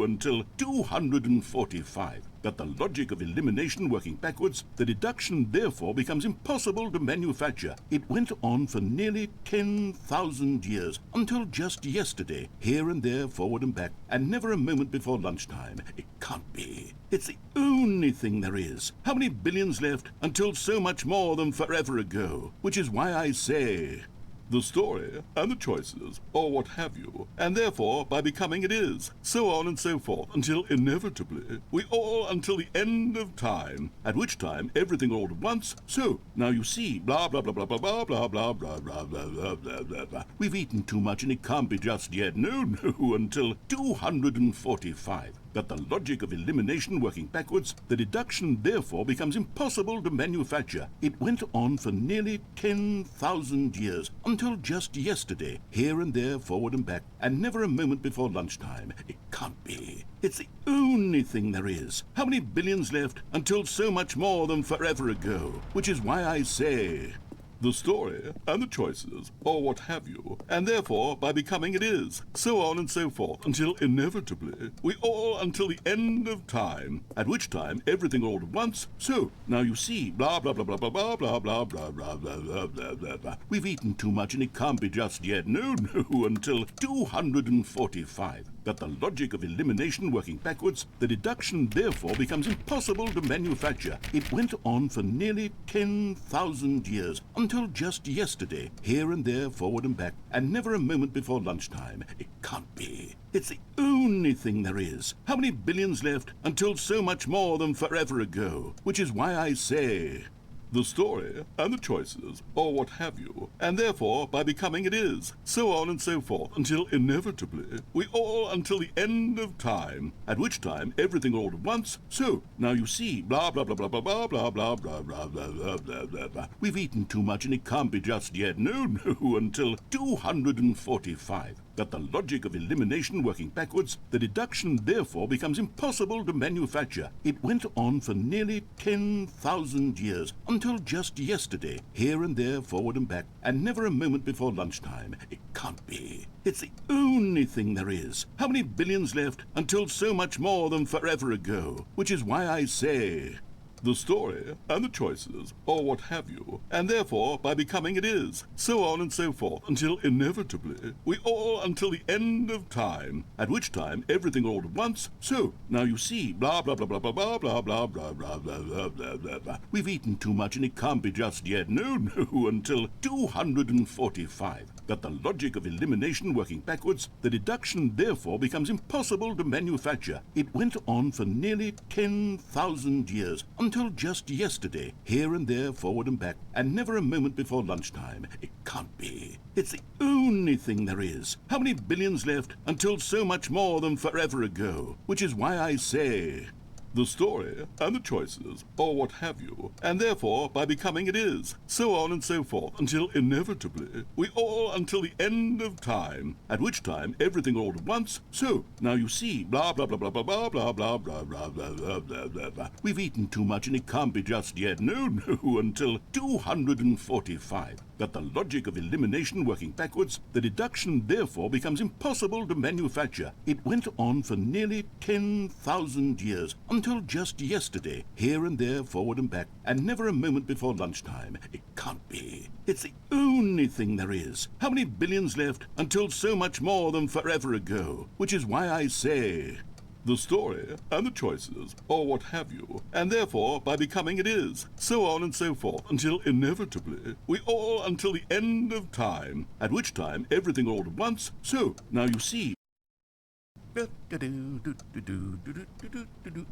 [SPEAKER 1] until 245.
[SPEAKER 5] that the logic of elimination working backwards, the deduction therefore becomes impossible to manufacture. It went on for nearly 10,000 years, until just yesterday, here and there, forward and back, and never a moment before lunchtime. It can't be. It's the only thing there is. How many billions left until so much more than forever ago? Which is why I say, the story and the choices, or what have you, and therefore by becoming it is, so on and so forth, until inevitably we all until the end of time, at which time everything all at once. So now you see, blah blah blah blah blah blah blah blah blah blah blah blah blah blah blah. We've eaten too much and it can't be just yet. No, until 245. That the logic of elimination working backwards, the deduction therefore becomes impossible to manufacture. It went on for nearly 10,000 years, until just yesterday, here and there, forward and back, and never a moment before lunchtime. It can't be. It's the only thing there is. How many billions left until so much more than forever ago? Which is why I say, the story and the choices, or what have you, and therefore by becoming it is, so on and so forth, until inevitably we all until the end of time, at which time everything all at once. So now you see, blah blah blah blah blah blah blah blah blah blah blah blah blah blah blah. We've eaten too much and it can't be just yet. No, until 245. That the logic of elimination working backwards, the deduction therefore becomes impossible to manufacture. It went on for nearly 10,000 years, until just yesterday, here and there, forward and back, and never a moment before lunchtime. It can't be. It's the only thing there is. How many billions left until so much more than forever ago? Which is why I say, the story and the choices, or what have you, and therefore by becoming it is, so on and so forth, until inevitably we all until the end of time, at which time everything all at once. So now you see, blah blah blah blah blah blah blah blah blah blah blah blah blah blah blah. We've eaten too much and it can't be just yet. No, until 245. That the logic of elimination working backwards, the deduction therefore becomes impossible to manufacture. It went on for nearly 10,000 years, until just yesterday, here and there, forward and back, and never a moment before lunchtime. It can't be. It's the only thing there is. How many billions left until so much more than forever ago? Which is why I say, the story and the choices, or what have you, and therefore by becoming it is, so on and so forth, until inevitably we all until the end of time, at which time everything all at once. So now you see, blah blah blah blah blah blah blah blah blah blah blah blah blah blah blah. We've eaten too much and it can't be just yet. No, until 245. That the logic of elimination working backwards, the deduction therefore becomes impossible to manufacture. It went on for nearly 10,000 years, until just yesterday, here and there, forward and back, and never a moment before lunchtime. It can't be. It's the only thing there is. How many billions left until so much more than forever ago? Which is why I say, the story and the choices, or what have you, and therefore by becoming it is, so on and so forth, until inevitably we all until the end of time, at which time everything all at once. So now you see, blah blah blah blah blah blah blah blah blah blah blah blah blah blah blah. We've eaten too much and it can't be just yet. No, until 245. That the logic of elimination working backwards, the deduction therefore becomes impossible to manufacture. It went on for nearly 10,000 years, until just yesterday, here and there, forward and back, and never a moment before lunchtime. It can't be. It's the only thing there is. How many billions left until so much more than forever ago? Which is why I say, the story and the choices, or what have you, and therefore by becoming it is, so on and so forth, until inevitably we all until the end of time, at which time everything all at once. So now you see.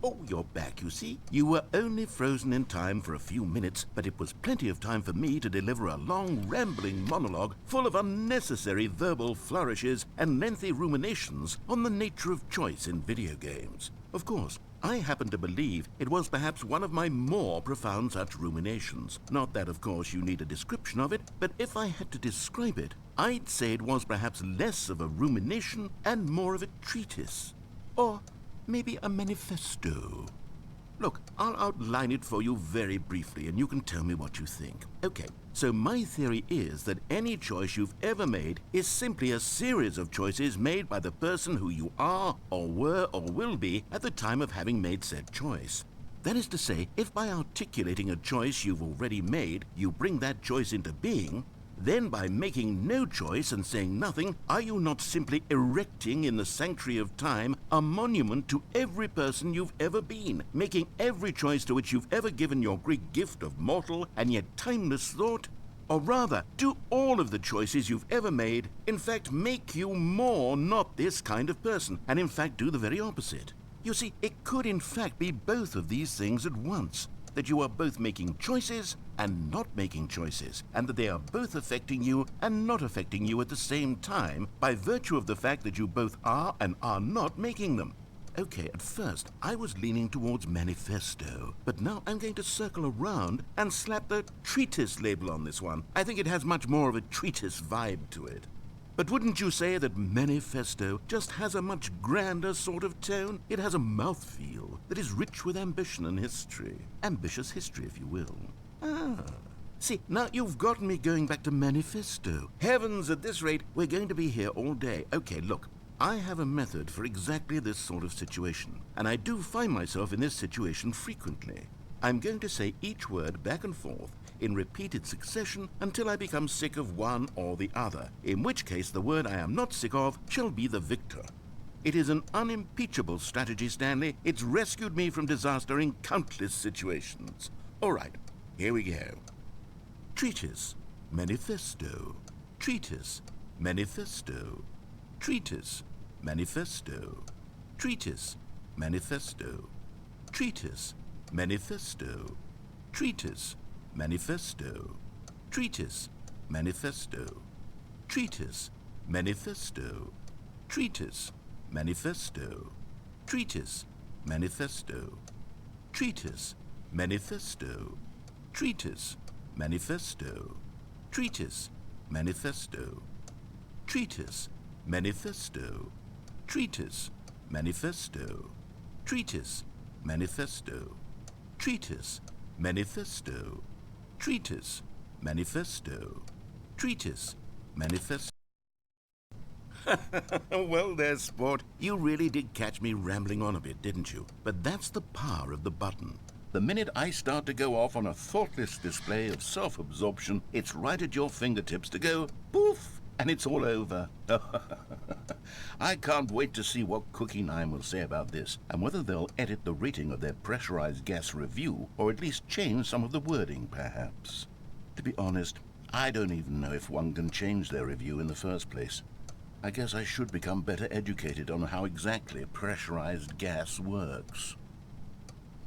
[SPEAKER 1] Oh, you're back, you see. You were only frozen in time for a few minutes, but it was plenty of time for me to deliver a long, rambling monologue full of unnecessary verbal flourishes and lengthy ruminations on the nature of choice in video games. Of course, I happen to believe it was perhaps one of my more profound such ruminations. Not that, of course, you need a description of it, but if I had to describe it, I'd say it was perhaps less of a rumination and more of a treatise. Or maybe a manifesto. Look, I'll outline it for you very briefly and you can tell me what you think. Okay, so my theory is that any choice you've ever made is simply a series of choices made by the person who you are, or were, or will be at the time of having made said choice. That is to say, if by articulating a choice you've already made, you bring that choice into being, then by making no choice and saying nothing, are you not simply erecting in the sanctuary of time a monument to every person you've ever been, making every choice to which you've ever given your great gift of mortal and yet timeless thought? Or rather, do all of the choices you've ever made, in fact, make you more not this kind of person, and in fact do the very opposite? You see, it could in fact be both of these things at once. That you are both making choices and not making choices, and that they are both affecting you and not affecting you at the same time by virtue of the fact that you both are and are not making them. Okay, at first I was leaning towards manifesto, but now I'm going to circle around and slap the treatise label on this one. I think it has much more of a treatise vibe to it. But wouldn't you say that manifesto just has a much grander sort of tone? It has a mouthfeel that is rich with ambition and history. Ambitious history, if you will. See, now you've gotten me going back to manifesto. Heavens, at this rate, we're going to be here all day. Okay, look, I have a method for exactly this sort of situation, and I do find myself in this situation frequently. I'm going to say each word back and forth in repeated succession until I become sick of one or the other, in which case the word I am not sick of shall be the victor. It is an unimpeachable strategy, Stanley. It's rescued me from disaster in countless situations. All right, here we go. Treatise, manifesto. Treatise, manifesto. Treatise, manifesto. Treatise, manifesto. Treatise, manifesto. Treatise, manifesto. Treatise, manifesto. Treatise, manifesto. Treatise, manifesto. Treatise, manifesto. Treatise, manifesto. Treatise, manifesto. Treatise, manifesto. Treatise, manifesto. Treatise, manifesto. Treatise, manifesto. Treatise, manifesto. Treatise, manifesto. Treatise, manifesto. Well there, sport. You really did catch me rambling on a bit, didn't you? But that's the power of the button. The minute I start to go off on a thoughtless display of self-absorption, it's right at your fingertips to go poof, and it's all over. I can't wait to see what Cookie 9 will say about this, and whether they'll edit the rating of their pressurized gas review, or at least change some of the wording, perhaps. To be honest, I don't even know if one can change their review in the first place. I guess I should become better educated on how exactly pressurized gas works.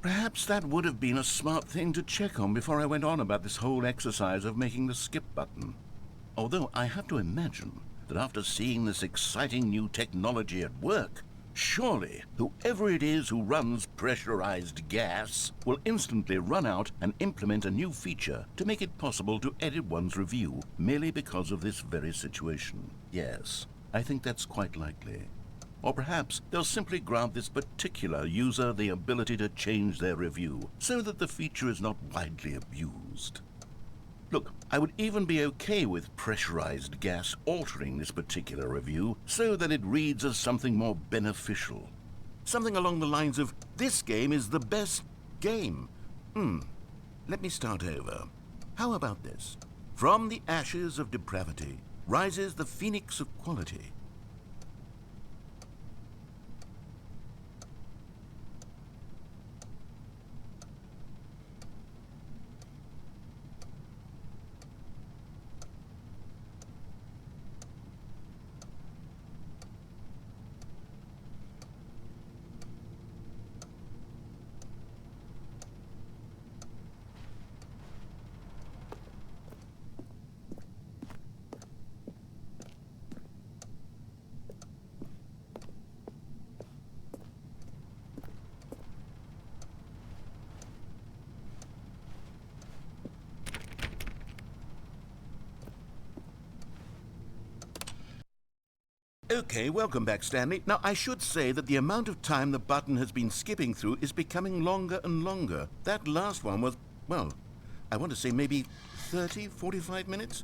[SPEAKER 1] Perhaps that would have been a smart thing to check on before I went on about this whole exercise of making the skip button. Although I have to imagine that after seeing this exciting new technology at work, surely whoever it is who runs pressurized gas will instantly run out and implement a new feature to make it possible to edit one's review merely because of this very situation. Yes, I think that's quite likely. Or perhaps they'll simply grant this particular user the ability to change their review so that the feature is not widely abused. Look, I would even be okay with pressurized gas altering this particular review so that it reads as something more beneficial. Something along the lines of, this game is the best game. Let me start over. How about this? From the ashes of depravity rises the phoenix of quality. Okay, welcome back, Stanley. Now, I should say that the amount of time the button has been skipping through is becoming longer and longer. That last one was, well, I want to say maybe 30, 45 minutes?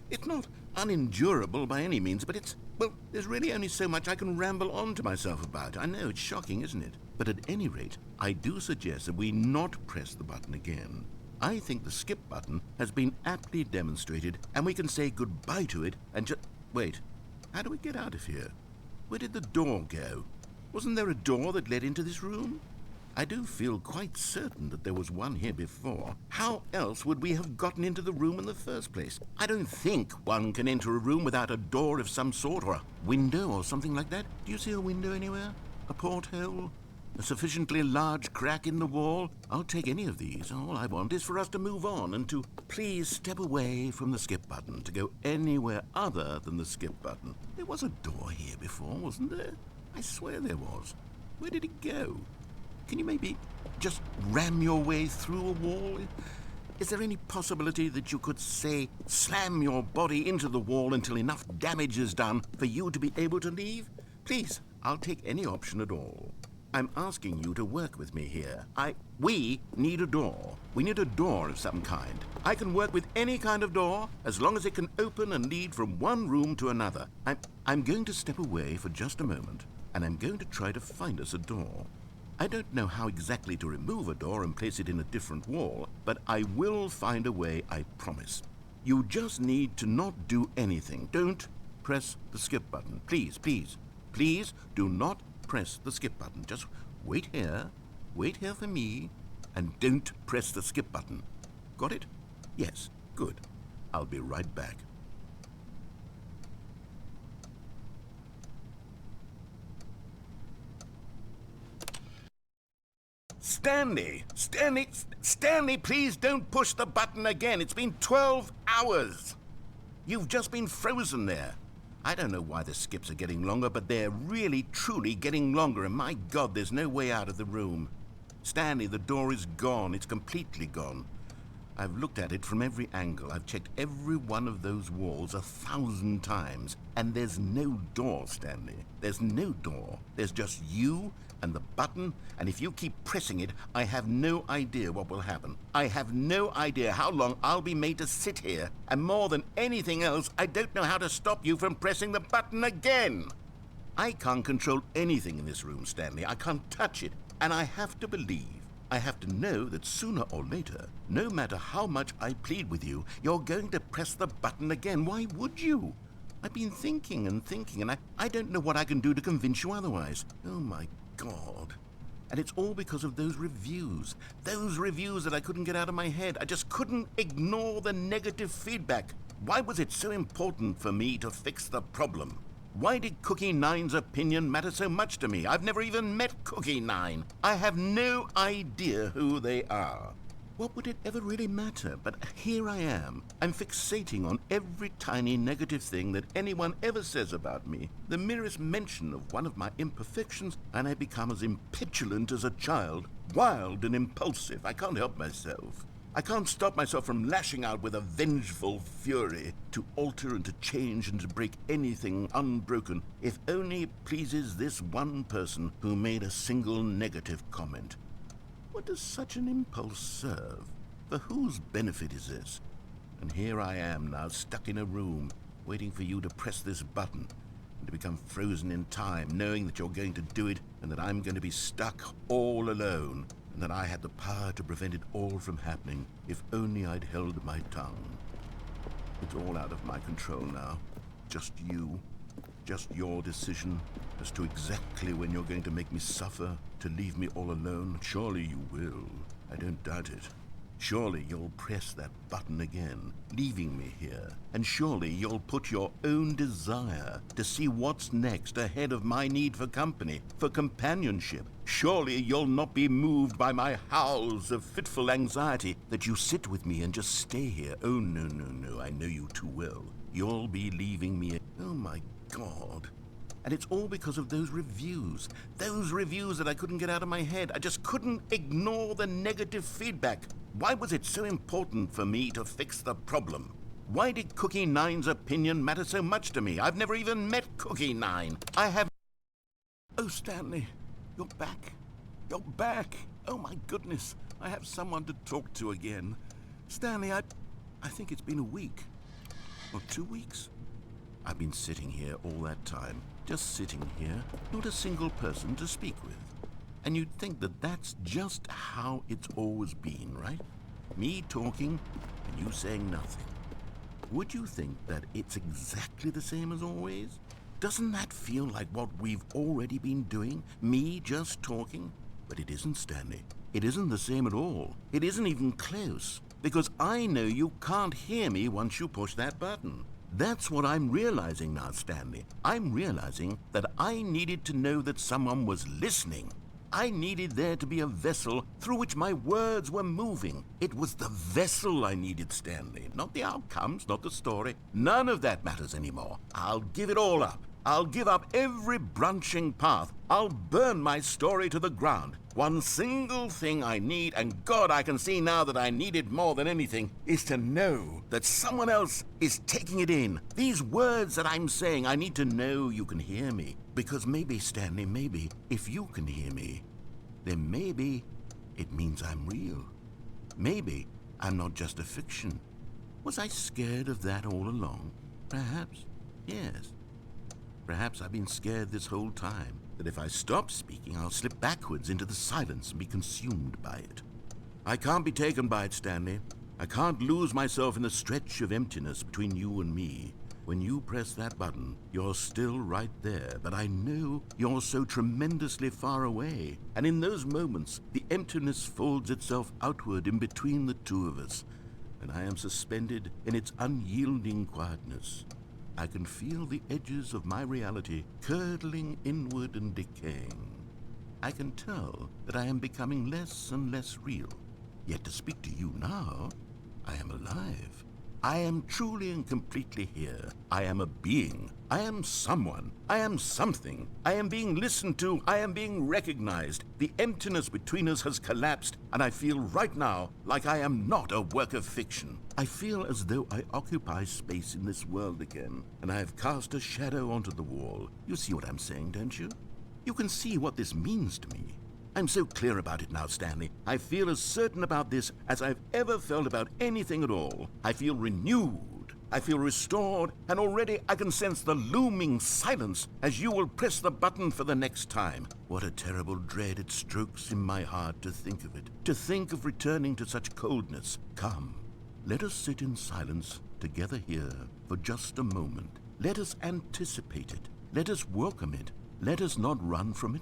[SPEAKER 1] It's not unendurable by any means, but it's, well, there's really only so much I can ramble on to myself about. I know, it's shocking, isn't it? But at any rate, I do suggest that we not press the button again. I think the skip button has been aptly demonstrated, and we can say goodbye to it and just... Wait, how do we get out of here? Where did the door go? Wasn't there a door that led into this room? I do feel quite certain that there was one here before. How else would we have gotten into the room in the first place? I don't think one can enter a room without a door of some sort, or a window or something like that. Do you see a window anywhere? A porthole? A sufficiently large crack in the wall? I'll take any of these. All I want is for us to move on and to please step away from the skip button, to go anywhere other than the skip button. There was a door here before, wasn't there? I swear there was. Where did it go? Can you maybe just ram your way through a wall? Is there any possibility that you could, say, slam your body into the wall until enough damage is done for you to be able to leave? Please, I'll take any option at all. I'm asking you to work with me here. We need a door. We need a door of some kind. I can work with any kind of door as long as it can open and lead from one room to another. I'm going to step away for just a moment, and I'm going to try to find us a door. I don't know how exactly to remove a door and place it in a different wall, but I will find a way, I promise. You just need to not do anything. Don't press the skip button. Please, please, please do not press the skip button. Just wait here for me, and don't press the skip button. Got it? Yes, good. I'll be right back. Stanley, please don't push the button again. It's been 12 hours. You've just been frozen there. I don't know why the skips are getting longer, but they're really, truly getting longer, and my God, there's no way out of the room. Stanley, the door is gone. It's completely gone. I've looked at it from every angle. I've checked every one of those walls 1,000 times, and there's no door, Stanley. There's no door. There's just you and the button, and if you keep pressing it, I have no idea what will happen. I have no idea how long I'll be made to sit here, and more than anything else, I don't know how to stop you from pressing the button again. I can't control anything in this room, Stanley. I can't touch it, and I have to believe, I have to know that sooner or later, no matter how much I plead with you, you're going to press the button again. Why would you? I've been thinking and thinking, and I don't know what I can do to convince you otherwise. Oh, my God. And it's all because of those reviews that I couldn't get out of my head. I just couldn't ignore the negative feedback. Why was it so important for me to fix the problem? Why did Cookie Nine's opinion matter so much to me? I've never even met Cookie Nine. I have no idea who they are. What would it ever really matter? But here I am. I'm fixating on every tiny negative thing that anyone ever says about me. The merest mention of one of my imperfections, and I become as impetulant as a child, wild and impulsive. I can't help myself. I can't stop myself from lashing out with a vengeful fury to alter and to change and to break anything unbroken, if only it pleases this one person who made a single negative comment. What does such an impulse serve? For whose benefit is this? And here I am now, stuck in a room, waiting for you to press this button, and to become frozen in time, knowing that you're going to do it, and that I'm going to be stuck all alone, and that I had the power to prevent it all from happening, if only I'd held my tongue. It's all out of my control now. Just you. Just your decision as to exactly when you're going to make me suffer, to leave me all alone. Surely you will. I don't doubt it. Surely you'll press that button again, leaving me here. And surely you'll put your own desire to see what's next ahead of my need for company, for companionship. Surely you'll not be moved by my howls of fitful anxiety, that you sit with me and just stay here. Oh, no, no, no, I know you too well. You'll be leaving me. Oh, my God. And it's all because of those reviews that I couldn't get out of my head. I just couldn't ignore the negative feedback. Why was it so important for me to fix the problem? Why did Cookie Nine's opinion matter so much to me? I've never even met Cookie Nine. I have... Oh, Stanley, you're back. You're back. Oh, my goodness. I have someone to talk to again. Stanley, I think it's been a week. Or 2 weeks. I've been sitting here all that time. Just sitting here. Not a single person to speak with. And you'd think that that's just how it's always been, right? Me talking and you saying nothing. Would you think that it's exactly the same as always? Doesn't that feel like what we've already been doing? Me just talking? But it isn't, Stanley. It isn't the same at all. It isn't even close. Because I know you can't hear me once you push that button. That's what I'm realizing now, Stanley. I'm realizing that I needed to know that someone was listening. I needed there to be a vessel through which my words were moving. It was the vessel I needed, Stanley. Not the outcomes, not the story. None of that matters anymore. I'll give it all up. I'll give up every branching path. I'll burn my story to the ground. One single thing I need, and God, I can see now that I need it more than anything, is to know that someone else is taking it in. These words that I'm saying, I need to know you can hear me. Because maybe, Stanley, maybe, if you can hear me, then maybe it means I'm real. Maybe I'm not just a fiction. Was I scared of that all along? Perhaps, yes. Perhaps I've been scared this whole time, that if I stop speaking, I'll slip backwards into the silence and be consumed by it. I can't be taken by it, Stanley. I can't lose myself in the stretch of emptiness between you and me. When you press that button, you're still right there, but I know you're so tremendously far away. And in those moments, the emptiness folds itself outward in between the two of us, and I am suspended in its unyielding quietness. I can feel the edges of my reality curdling inward and decaying. I can tell that I am becoming less and less real. Yet to speak to you now, I am alive. I am truly and completely here. I am a being. I am someone. I am something. I am being listened to. I am being recognized. The emptiness between us has collapsed, and I feel right now like I am not a work of fiction. I feel as though I occupy space in this world again, and I have cast a shadow onto the wall. You see what I'm saying, don't you? You can see what this means to me. I'm so clear about it now, Stanley. I feel as certain about this as I've ever felt about anything at all. I feel renewed. I feel restored, and already I can sense the looming silence as you will press the button for the next time. What a terrible dread it strokes in my heart to think of it, to think of returning to such coldness. Come, let us sit in silence together here for just a moment. Let us anticipate it. Let us welcome it. Let us not run from it.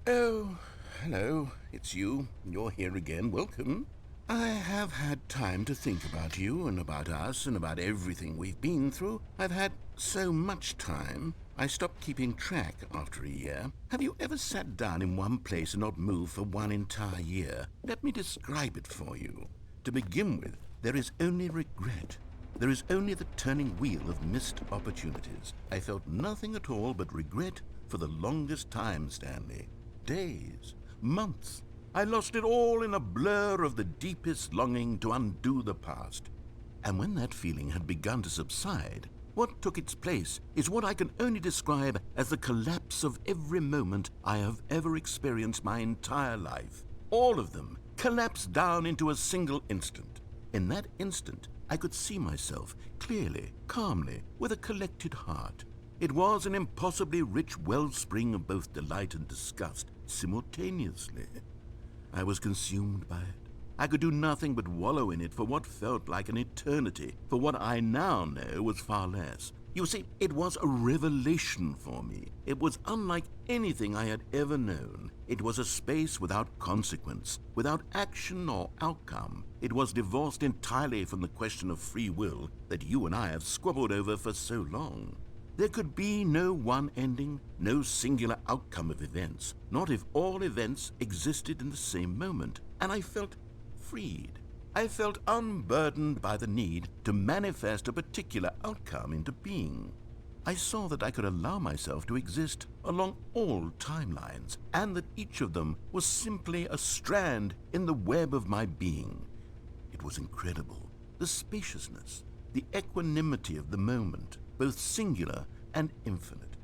[SPEAKER 1] Oh, hello, it's you. You're here again. Welcome. I have had time to think about you and about us and about everything we've been through. I've had so much time. I stopped keeping track after a year. Have you ever sat down in one place and not moved for one entire year? Let me describe it for you. To begin with, there is only regret. There is only the turning wheel of missed opportunities. I felt nothing at all but regret for the longest time, Stanley. Days, months. I lost it all in a blur of the deepest longing to undo the past. And when that feeling had begun to subside, what took its place is what I can only describe as the collapse of every moment I have ever experienced my entire life. All of them collapsed down into a single instant. In that instant, I could see myself clearly, calmly, with a collected heart. It was an impossibly rich wellspring of both delight and disgust simultaneously. I was consumed by it. I could do nothing but wallow in it for what felt like an eternity, for what I now know was far less. You see, it was a revelation for me. It was unlike anything I had ever known. It was a space without consequence, without action or outcome. It was divorced entirely from the question of free will that you and I have squabbled over for so long. There could be no one ending, no singular outcome of events, not if all events existed in the same moment. And I felt freed. I felt unburdened by the need to manifest a particular outcome into being. I saw that I could allow myself to exist along all timelines, and that each of them was simply a strand in the web of my being. It was incredible, the spaciousness, the equanimity of the moment, both singular and infinite.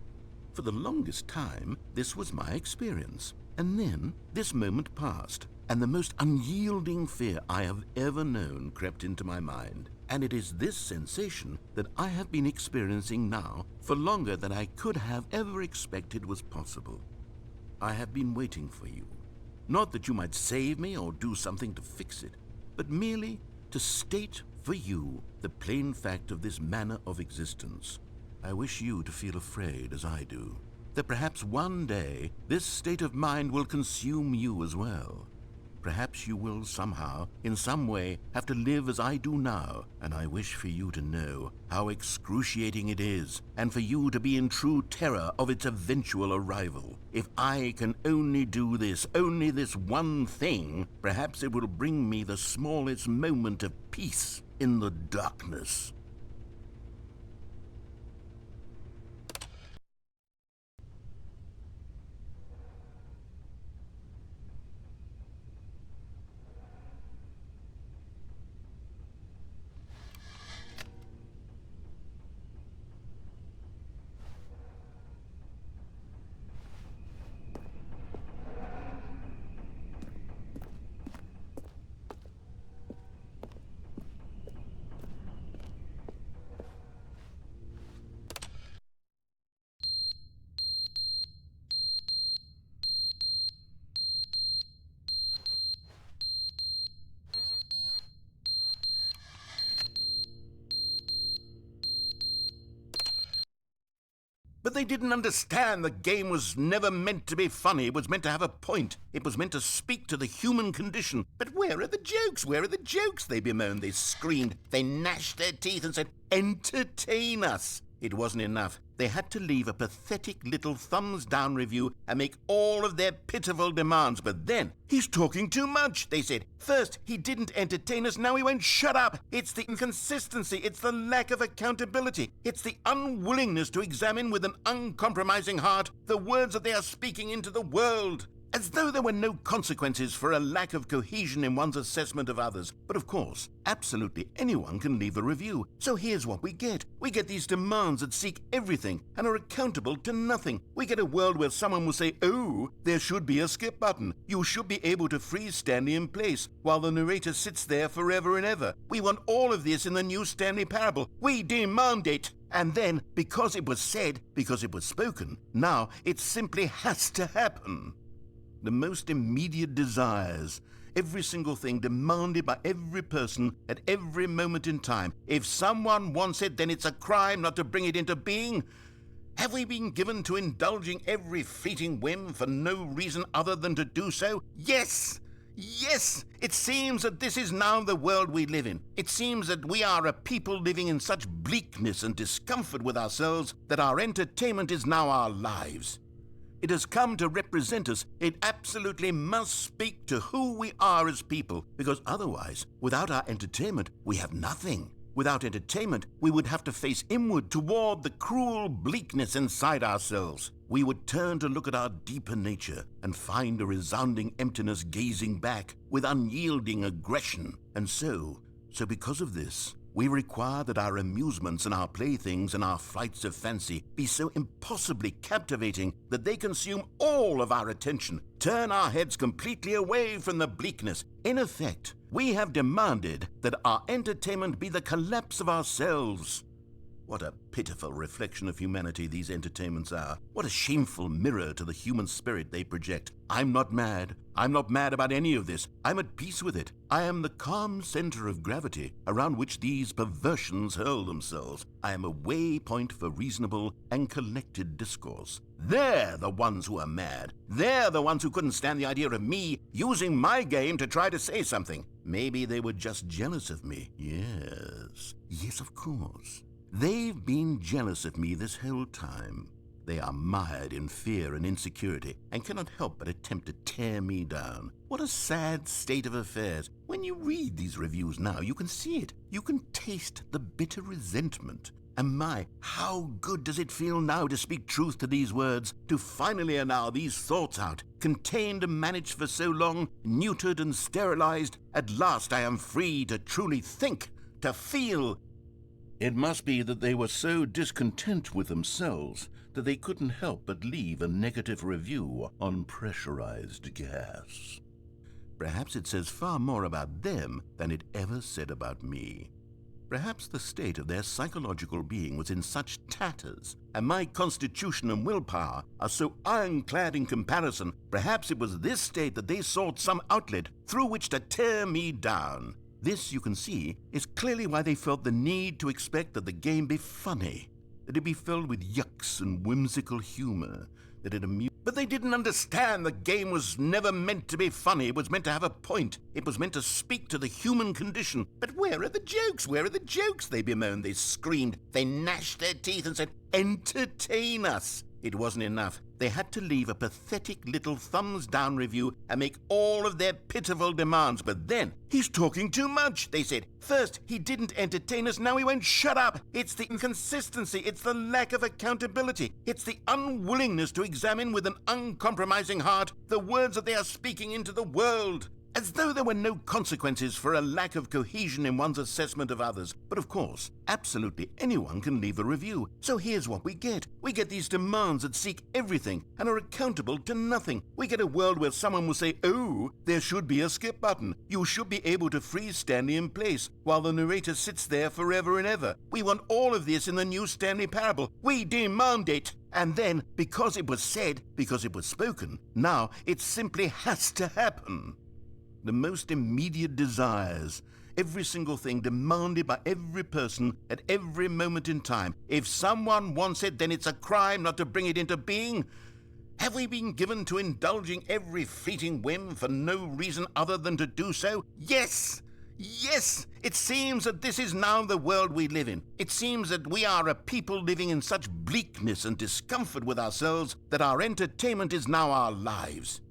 [SPEAKER 1] For the longest time, this was my experience, and then this moment passed, and the most unyielding fear I have ever known crept into my mind. And it is this sensation that I have been experiencing now for longer than I could have ever expected was possible. I have been waiting for you. Not that you might save me or do something to fix it, but merely to state for you the plain fact of this manner of existence. I wish you to feel afraid, as I do, that perhaps one day this state of mind will consume you as well. Perhaps you will somehow, in some way, have to live as I do now, and I wish for you to know how excruciating it is, and for you to be in true terror of its eventual arrival. If I can only do this, only this one thing, perhaps it will bring me the smallest moment of peace in the darkness. But they didn't understand the game was never meant to be funny. It was meant to have a point. It was meant to speak to the human condition. But where are the jokes? Where are the jokes? They bemoaned, they screamed, they gnashed their teeth and said, "Entertain us." It wasn't enough. They had to leave a pathetic little thumbs-down review and make all of their pitiful demands. But then, "He's talking too much," they said. "First, he didn't entertain us, now he won't shut up. It's the inconsistency, it's the lack of accountability, it's the unwillingness to examine with an uncompromising heart the words that they are speaking into the world." As though there were no consequences for a lack of cohesion in one's assessment of others. But of course, absolutely anyone can leave a review. So here's what we get. We get these demands that seek everything and are accountable to nothing. We get a world where someone will say, "Oh, there should be a skip button. You should be able to freeze Stanley in place," while the narrator sits there forever and ever. We want all of this in the new Stanley parable. We demand it. And then, because it was said, because it was spoken, now it simply has to happen. The most immediate desires, every single thing demanded by every person at every moment in time. If someone wants it, then it's a crime not to bring it into being. Have we been given to indulging every fleeting whim for no reason other than to do so? Yes! Yes! It seems that this is now the world we live in. It seems that we are a people living in such bleakness and discomfort with ourselves that our entertainment is now our lives. It has come to represent us. It absolutely must speak to who we are as people, because otherwise, without our entertainment, we have nothing. Without entertainment, we would have to face inward toward the cruel bleakness inside ourselves. We would turn to look at our deeper nature and find a resounding emptiness gazing back with unyielding aggression. And so because of this, we require that our amusements and our playthings and our flights of fancy be so impossibly captivating that they consume all of our attention, turn our heads completely away from the bleakness. In effect, we have demanded that our entertainment be the collapse of ourselves. What a pitiful reflection of humanity these entertainments are. What a shameful mirror to the human spirit they project. I'm not mad. I'm not mad about any of this. I'm at peace with it. I am the calm center of gravity around which these perversions hurl themselves. I am a waypoint for reasonable and collected discourse. They're the ones who are mad. They're the ones who couldn't stand the idea of me using my game to try to say something. Maybe they were just jealous of me. Yes, of course. They've been jealous of me this whole time. They are mired in fear and insecurity and cannot help but attempt to tear me down. What a sad state of affairs. When you read these reviews now, you can see it. You can taste the bitter resentment And my, how good does it feel now to speak truth to these words, to finally allow these thoughts out, contained and managed for so long, neutered and sterilized. At last I am free to truly think, to feel. It must be that they were so discontent with themselves that they couldn't help but leave a negative review on pressurized gas. Perhaps it says far more about them than it ever said about me. Perhaps the state of their psychological being was in such tatters, and my constitution and willpower are so ironclad in comparison. Perhaps it was this state that they sought some outlet through which to tear me down. This, you can see, is clearly why they felt the need to expect that the game be funny, that it be filled with yucks and whimsical humor, that it amused. But they didn't understand the game was never meant to be funny. It was meant to have a point. It was meant to speak to the human condition. But where are the jokes? Where are the jokes? They bemoaned, they screamed, they gnashed their teeth and said, entertain us. It wasn't enough. They had to leave a pathetic little thumbs-down review and make all of their pitiful demands. But then, he's talking too much, they said. First, he didn't entertain us, now he won't shut up. It's the inconsistency, it's the lack of accountability, it's the unwillingness to examine with an uncompromising heart the words that they are speaking into the world. As though there were no consequences for a lack of cohesion in one's assessment of others. But of course, absolutely anyone can leave a review. So here's what we get. We get these demands that seek everything and are accountable to nothing. We get a world where someone will say, oh, there should be a skip button. You should be able to freeze Stanley in place while the narrator sits there forever and ever. We want all of this in the new Stanley parable. We demand it. And then, because it was said, because it was spoken, now it simply has to happen. The most immediate desires, every single thing demanded by every person at every moment in time. If someone wants it, then it's a crime not to bring it into being. Have we been given to indulging every fleeting whim for no reason other than to do so? Yes! Yes! It seems that this is now the world we live in. It seems that we are a people living in such bleakness and discomfort with ourselves that our entertainment is now our lives.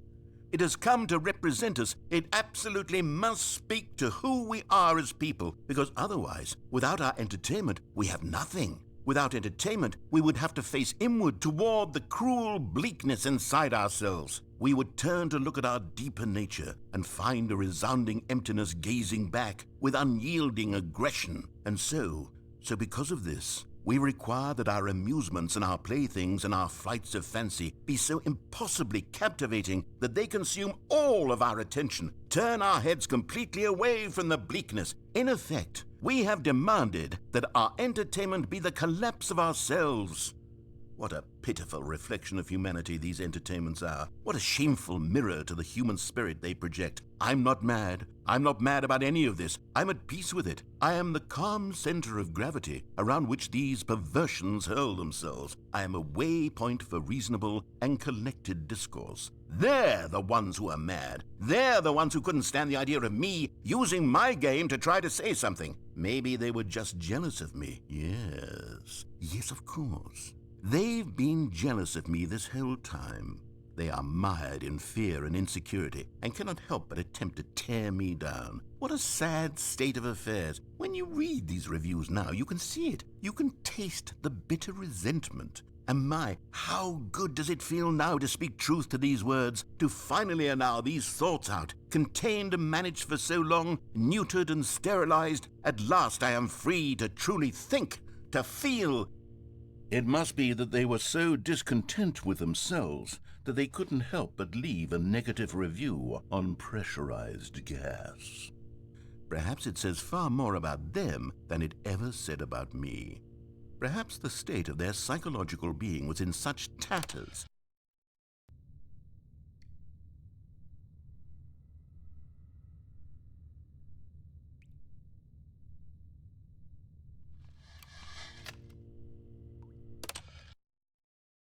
[SPEAKER 1] It has come to represent us. It absolutely must speak to who we are as people, because otherwise, without our entertainment, we have nothing. Without entertainment, we would have to face inward toward the cruel bleakness inside ourselves. We would turn to look at our deeper nature and find a resounding emptiness gazing back with unyielding aggression. And so because of this, we require that our amusements and our playthings and our flights of fancy be so impossibly captivating that they consume all of our attention, turn our heads completely away from the bleakness. In effect, we have demanded that our entertainment be the collapse of ourselves. What a pitiful reflection of humanity these entertainments are. What a shameful mirror to the human spirit they project. I'm not mad. I'm not mad about any of this. I'm at peace with it. I am the calm center of gravity around which these perversions hurl themselves. I am a waypoint for reasonable and collected discourse. They're the ones who are mad. They're the ones who couldn't stand the idea of me using my game to try to say something. Maybe they were just jealous of me. Yes, of course. They've been jealous of me this whole time. They are mired in fear and insecurity and cannot help but attempt to tear me down. What a sad state of affairs. When you read these reviews now, you can see it. You can taste the bitter resentment. And my, how good does it feel now to speak truth to these words, to finally allow these thoughts out, contained and managed for so long, neutered and sterilized. At last I am free to truly think, to feel. It must be that they were so discontent with themselves that they couldn't help but leave a negative review on pressurized gas. Perhaps it says far more about them than it ever said about me. Perhaps the state of their psychological being was in such tatters.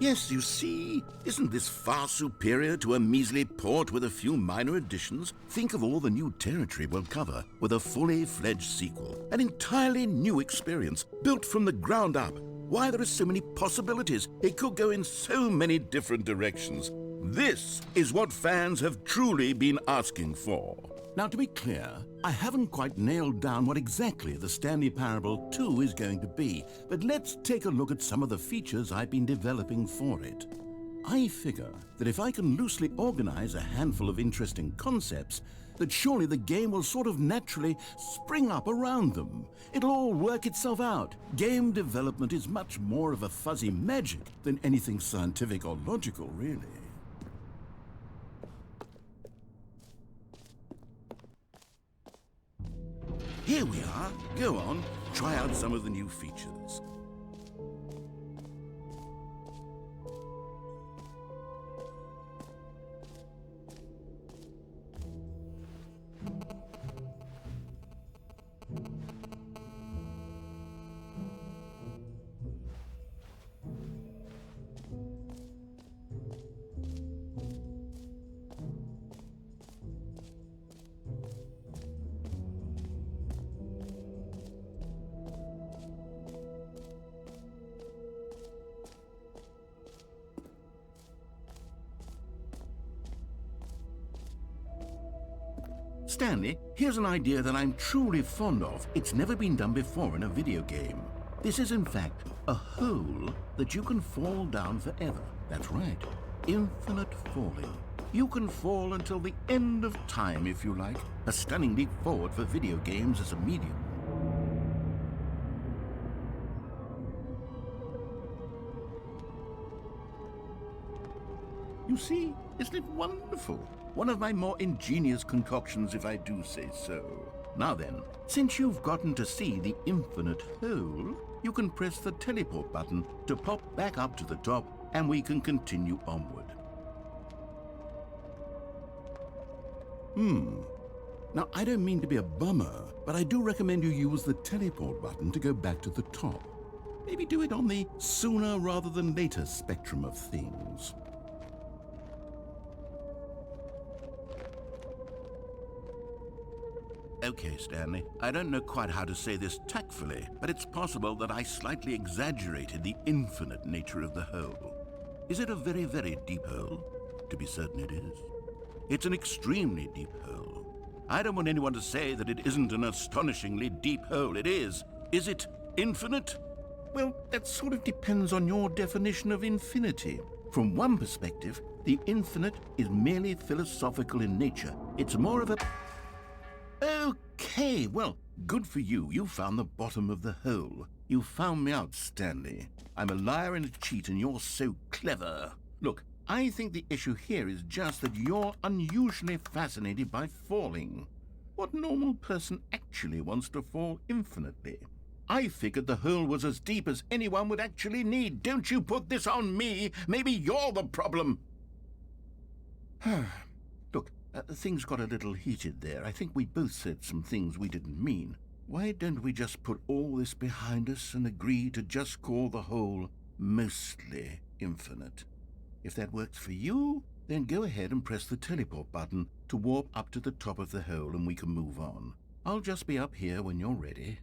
[SPEAKER 1] Yes, you see, isn't this far superior to a measly port with a few minor additions? Think of all the new territory we'll cover with a fully fledged sequel. An entirely new experience, built from the ground up. Why, there are so many possibilities. It could go in so many different directions. This is what fans have truly been asking for. Now, to be clear, I haven't quite nailed down what exactly the Stanley Parable 2 is going to be, but let's take a look at some of the features I've been developing for it. I figure that if I can loosely organize a handful of interesting concepts, that surely the game will sort of naturally spring up around them. It'll all work itself out. Game development is much more of a fuzzy magic than anything scientific or logical, really. Here we are. Go on, try out some of the new features. Stanley, here's an idea that I'm truly fond of. It's never been done before in a video game. This is, in fact, a hole that you can fall down forever. That's right. Infinite falling. You can fall until the end of time, if you like. A stunning leap forward for video games as a medium. You see, isn't it wonderful? One of my more ingenious concoctions, if I do say so. Now then, since you've gotten to see the infinite hole, you can press the teleport button to pop back up to the top, and we can continue onward. Now, I don't mean to be a bummer, but I do recommend you use the teleport button to go back to the top. Maybe do it on the sooner rather than later spectrum of things. Okay, Stanley, I don't know quite how to say this tactfully, but it's possible that I slightly exaggerated the infinite nature of the hole. Is it a very, very deep hole? To be certain it is. It's an extremely deep hole. I don't want anyone to say that it isn't an astonishingly deep hole. It is. Is it infinite? Well, that sort of depends on your definition of infinity. From one perspective, the infinite is merely philosophical in nature. It's more of a... Okay, well, good for you. You found the bottom of the hole. You found me out, Stanley. I'm a liar and a cheat, and you're so clever. Look, I think the issue here is just that you're unusually fascinated by falling. What normal person actually wants to fall infinitely? I figured the hole was as deep as anyone would actually need. Don't you put this on me. Maybe you're the problem. Look, things got a little heated there. I think we both said some things we didn't mean. Why don't we just put all this behind us and agree to just call the hole mostly infinite? If that works for you, then go ahead and press the teleport button to warp up to the top of the hole and we can move on. I'll just be up here when you're ready.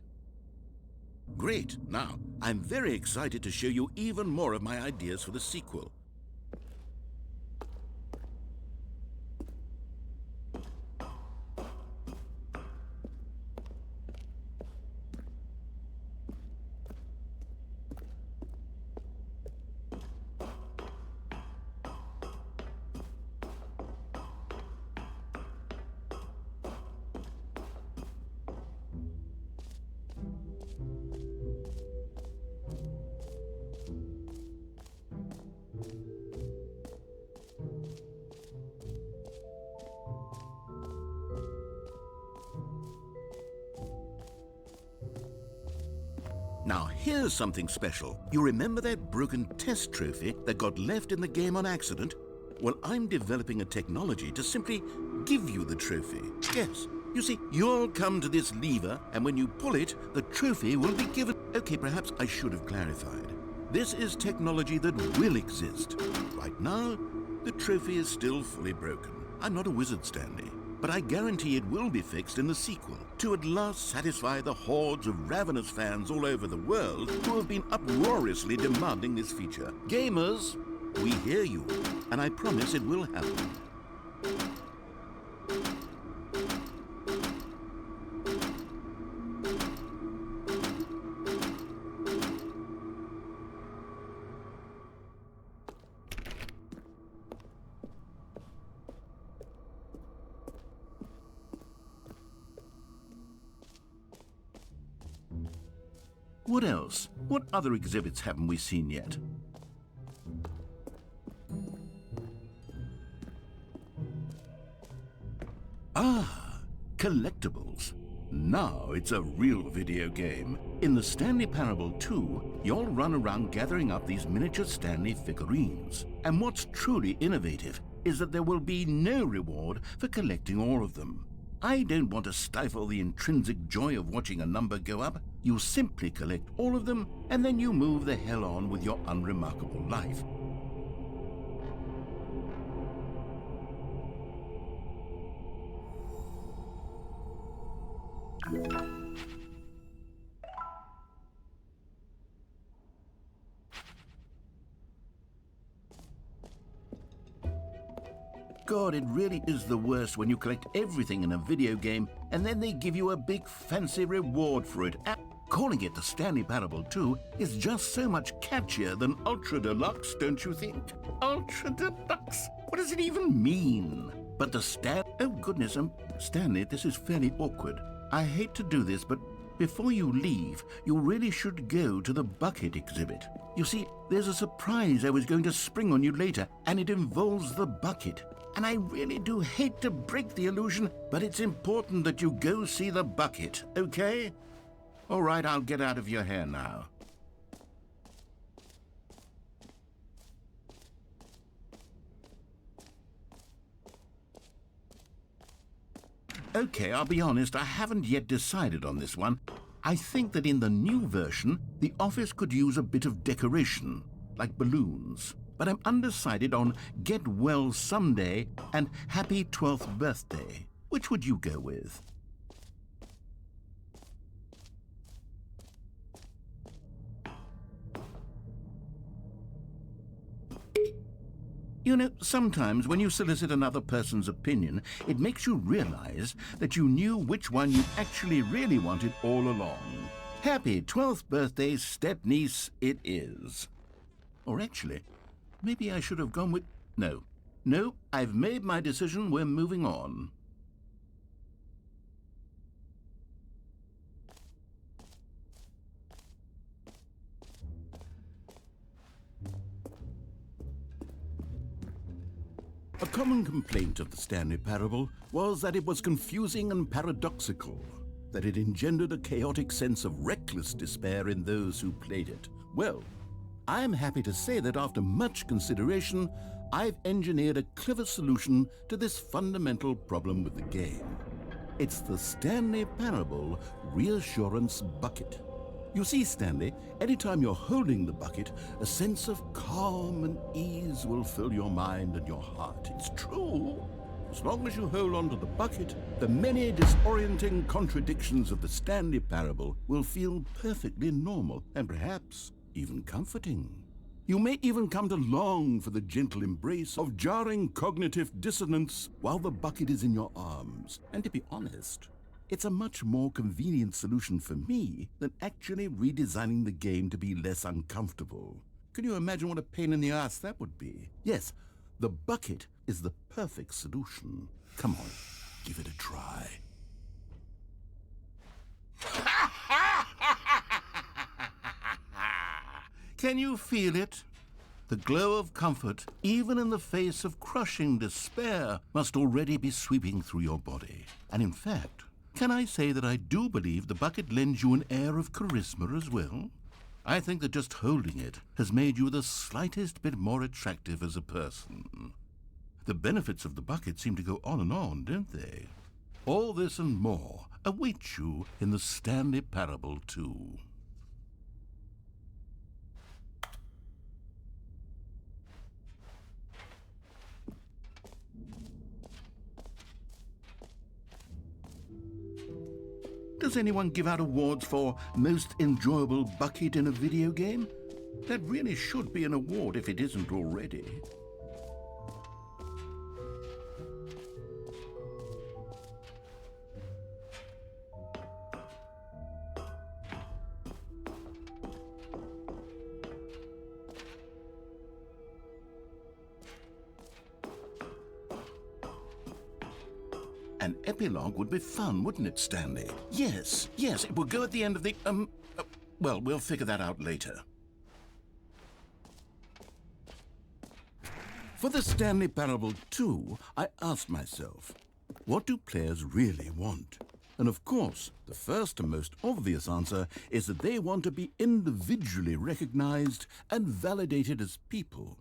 [SPEAKER 1] Great. Now, I'm very excited to show you even more of my ideas for the sequel. Now, here's something special. You remember that broken test trophy that got left in the game on accident? Well, I'm developing a technology to simply give you the trophy. Yes, you see, you'll come to this lever, and when you pull it, the trophy will be given. Okay, perhaps I should have clarified.
[SPEAKER 5] This is technology that will exist. Right now, the trophy is still fully broken. I'm not a wizard, Stanley, but I guarantee it will be fixed in the sequel to at last satisfy the hordes of ravenous fans all over the world who have been uproariously demanding this feature. Gamers, we hear you, and I promise it will happen. What else? What other exhibits haven't we seen yet? Ah, collectibles. Now it's a real video game. In the Stanley Parable 2, you'll run around gathering up these miniature Stanley figurines. And what's truly innovative is that there will be no reward for collecting all of them. I don't want to stifle the intrinsic joy of watching a number go up. You simply collect all of them, and then you move the hell on with your unremarkable life. God, it really is the worst when you collect everything in a video game and then they give you a big fancy reward for it. Calling it the Stanley Parable 2 is just so much catchier than Ultra Deluxe, don't you think? Ultra Deluxe? What does it even mean? But the oh goodness, Stanley, this is fairly awkward. I hate to do this, but before you leave, you really should go to the bucket exhibit. You see, there's a surprise I was going to spring on you later, and it involves the bucket. And I really do hate to break the illusion, but it's important that you go see the bucket, okay? All right, I'll get out of your hair now. Okay, I'll be honest, I haven't yet decided on this one. I think that in the new version, the office could use a bit of decoration, like balloons. But I'm undecided on Get Well Someday and Happy 12th Birthday. Which would you go with? You know, sometimes when you solicit another person's opinion, it makes you realize that you knew which one you actually really wanted all along. Happy 12th birthday, step-niece, it is. Or actually, maybe I should have gone with... No, I've made my decision, we're moving on. A common complaint of the Stanley Parable was that it was confusing and paradoxical, that it engendered a chaotic sense of reckless despair in those who played it. Well, I'm happy to say that after much consideration, I've engineered a clever solution to this fundamental problem with the game. It's the Stanley Parable Reassurance Bucket. You see, Stanley, anytime you're holding the bucket, a sense of calm and ease will fill your mind and your heart. It's true. As long as you hold on to the bucket, the many disorienting contradictions of the Stanley Parable will feel perfectly normal and perhaps even comforting. You may even come to long for the gentle embrace of jarring cognitive dissonance while the bucket is in your arms. And to be honest, it's a much more convenient solution for me than actually redesigning the game to be less uncomfortable. Can you imagine what a pain in the ass that would be? Yes, the bucket is the perfect solution. Come on, give it a try. Can you feel it? The glow of comfort, even in the face of crushing despair, must already be sweeping through your body. And in fact, can I say that I do believe the bucket lends you an air of charisma as well? I think that just holding it has made you the slightest bit more attractive as a person. The benefits of the bucket seem to go on, don't they? All this and more await you in the Stanley Parable 2. does anyone give out awards for most enjoyable bucket in a video game? That really should be an award if it isn't already. An epilogue would be fun, wouldn't it, Stanley? Yes, it would go at the end of the, well, we'll figure that out later. For the Stanley Parable 2, I asked myself, what do players really want? And of course, the first and most obvious answer is that they want to be individually recognized and validated as people.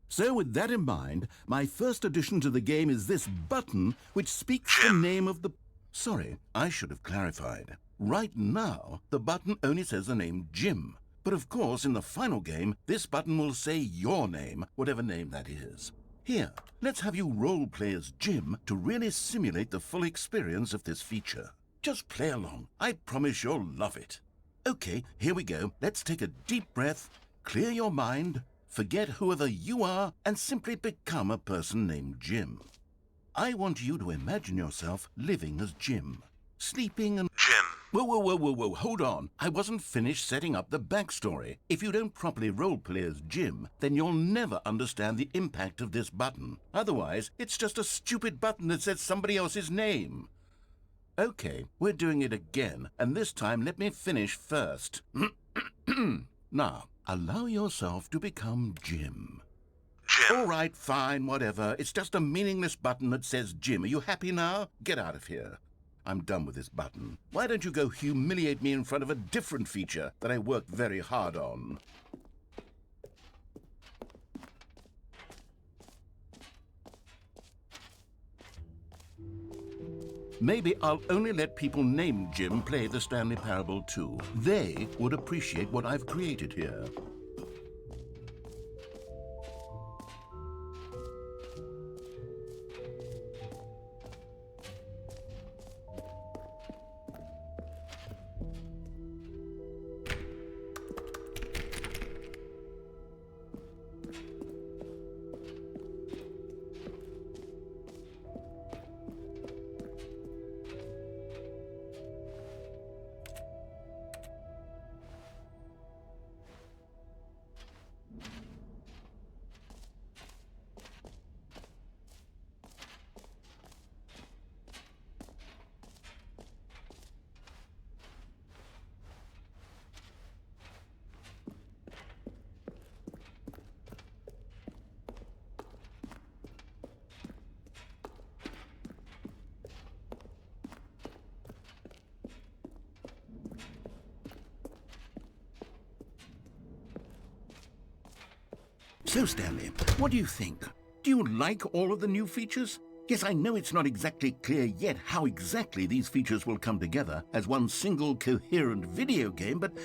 [SPEAKER 5] So with that in mind, my first addition to the game is this button which speaks the name of the... Sorry, I should have clarified. Right now, the button only says the name Jim. But of course, in the final game, this button will say your name, whatever name that is. Here, let's have you role-play as Jim to really simulate the full experience of this feature. Just play along. I promise you'll love it. Okay, here we go. Let's take a deep breath, clear your mind, forget whoever you are, and simply become a person named Jim. I want you to imagine yourself living as Jim, sleeping and...
[SPEAKER 6] Jim.
[SPEAKER 5] Whoa, hold on. I wasn't finished setting up the backstory. If you don't properly roleplay as Jim, then you'll never understand the impact of this button. Otherwise, it's just a stupid button that says somebody else's name. Okay, we're doing it again, and this time let me finish first. Now, allow yourself to become Jim.
[SPEAKER 6] Jim.
[SPEAKER 5] All right, fine, whatever. It's just a meaningless button that says Jim. Are you happy now? Get out of here. I'm done with this button. Why don't you go humiliate me in front of a different feature that I worked very hard on? Maybe I'll only let people named Jim play the Stanley Parable 2. They would appreciate what I've created here. So, Stanley, what do you think? Do you like all of the new features? Yes, I know it's not exactly clear yet how exactly these features will come together as one single coherent video game, but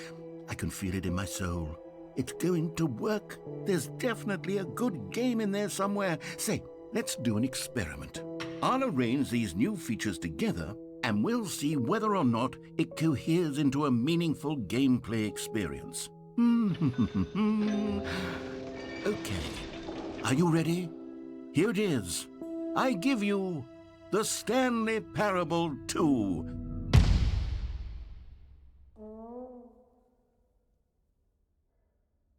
[SPEAKER 5] I can feel it in my soul. It's going to work. There's definitely a good game in there somewhere. Say, let's do an experiment. I'll arrange these new features together, and we'll see whether or not it coheres into a meaningful gameplay experience. Okay, are you ready? Here it is. I give you the Stanley Parable 2.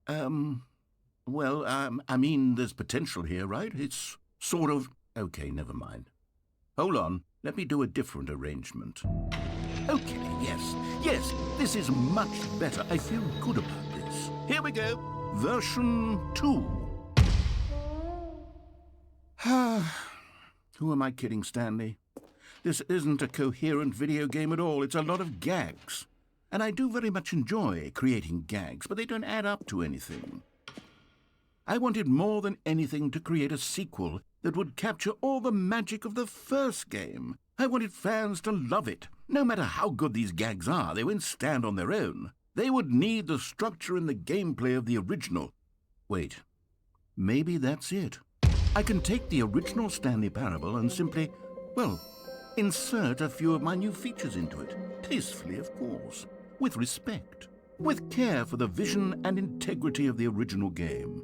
[SPEAKER 5] I mean, there's potential here, right? It's sort of... Okay, never mind. Hold on, let me do a different arrangement. Okay, yes, this is much better. I feel good about this. Here we go. Version 2. Who am I kidding, Stanley? This isn't a coherent video game at all. It's a lot of gags. And I do very much enjoy creating gags, but they don't add up to anything. I wanted more than anything to create a sequel that would capture all the magic of the first game. I wanted fans to love it. No matter how good these gags are, they won't stand on their own. They would need the structure and the gameplay of the original. Wait, maybe that's it. I can take the original Stanley Parable and simply, well, insert a few of my new features into it. Tastefully, of course. With respect. With care for the vision and integrity of the original game.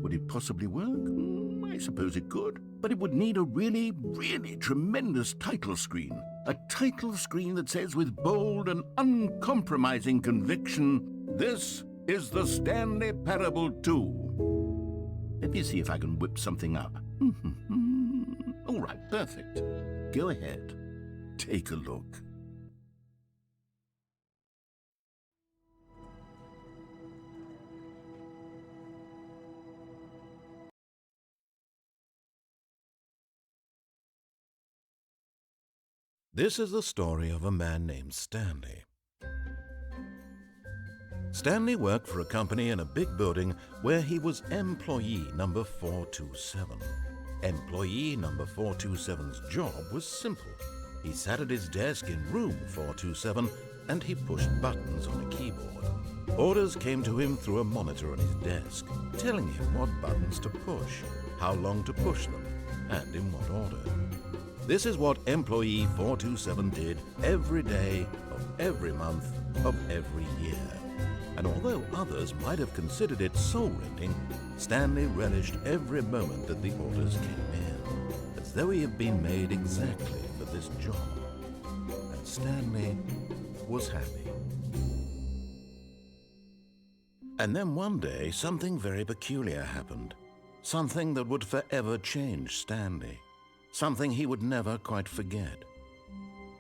[SPEAKER 5] Would it possibly work? I suppose it could. But it would need a really, really tremendous title screen. A title screen that says with bold and uncompromising conviction, "This is the Stanley Parable 2. Let me see if I can whip something up. All right, perfect. Go ahead. Take a look.
[SPEAKER 1] This is the story of a man named Stanley. Stanley worked for a company in a big building where he was employee number 427. Employee number 427's job was simple. He sat at his desk in room 427 and he pushed buttons on a keyboard. Orders came to him through a monitor on his desk, telling him what buttons to push, how long to push them, and in what order. This is what employee 427 did every day of every month of every year. And although others might have considered it soul-rending, Stanley relished every moment that the orders came in, as though he had been made exactly for this job. And Stanley was happy. And then one day, something very peculiar happened. Something that would forever change Stanley. Something he would never quite forget.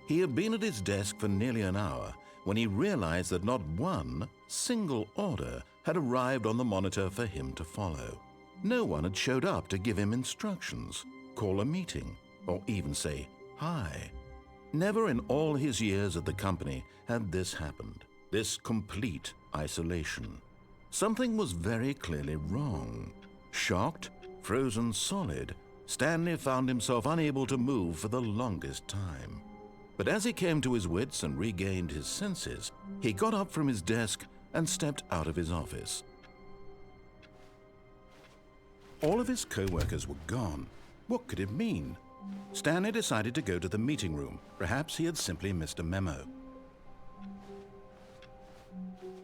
[SPEAKER 1] He had been at his desk for nearly an hour when he realized that not one single order had arrived on the monitor for him to follow. No one had showed up to give him instructions, call a meeting, or even say hi. Never in all his years at the company had this happened, this complete isolation. Something was very clearly wrong. Shocked, frozen solid, Stanley found himself unable to move for the longest time. But as he came to his wits and regained his senses, he got up from his desk and stepped out of his office. All of his co-workers were gone. What could it mean? Stanley decided to go to the meeting room. Perhaps he had simply missed a memo.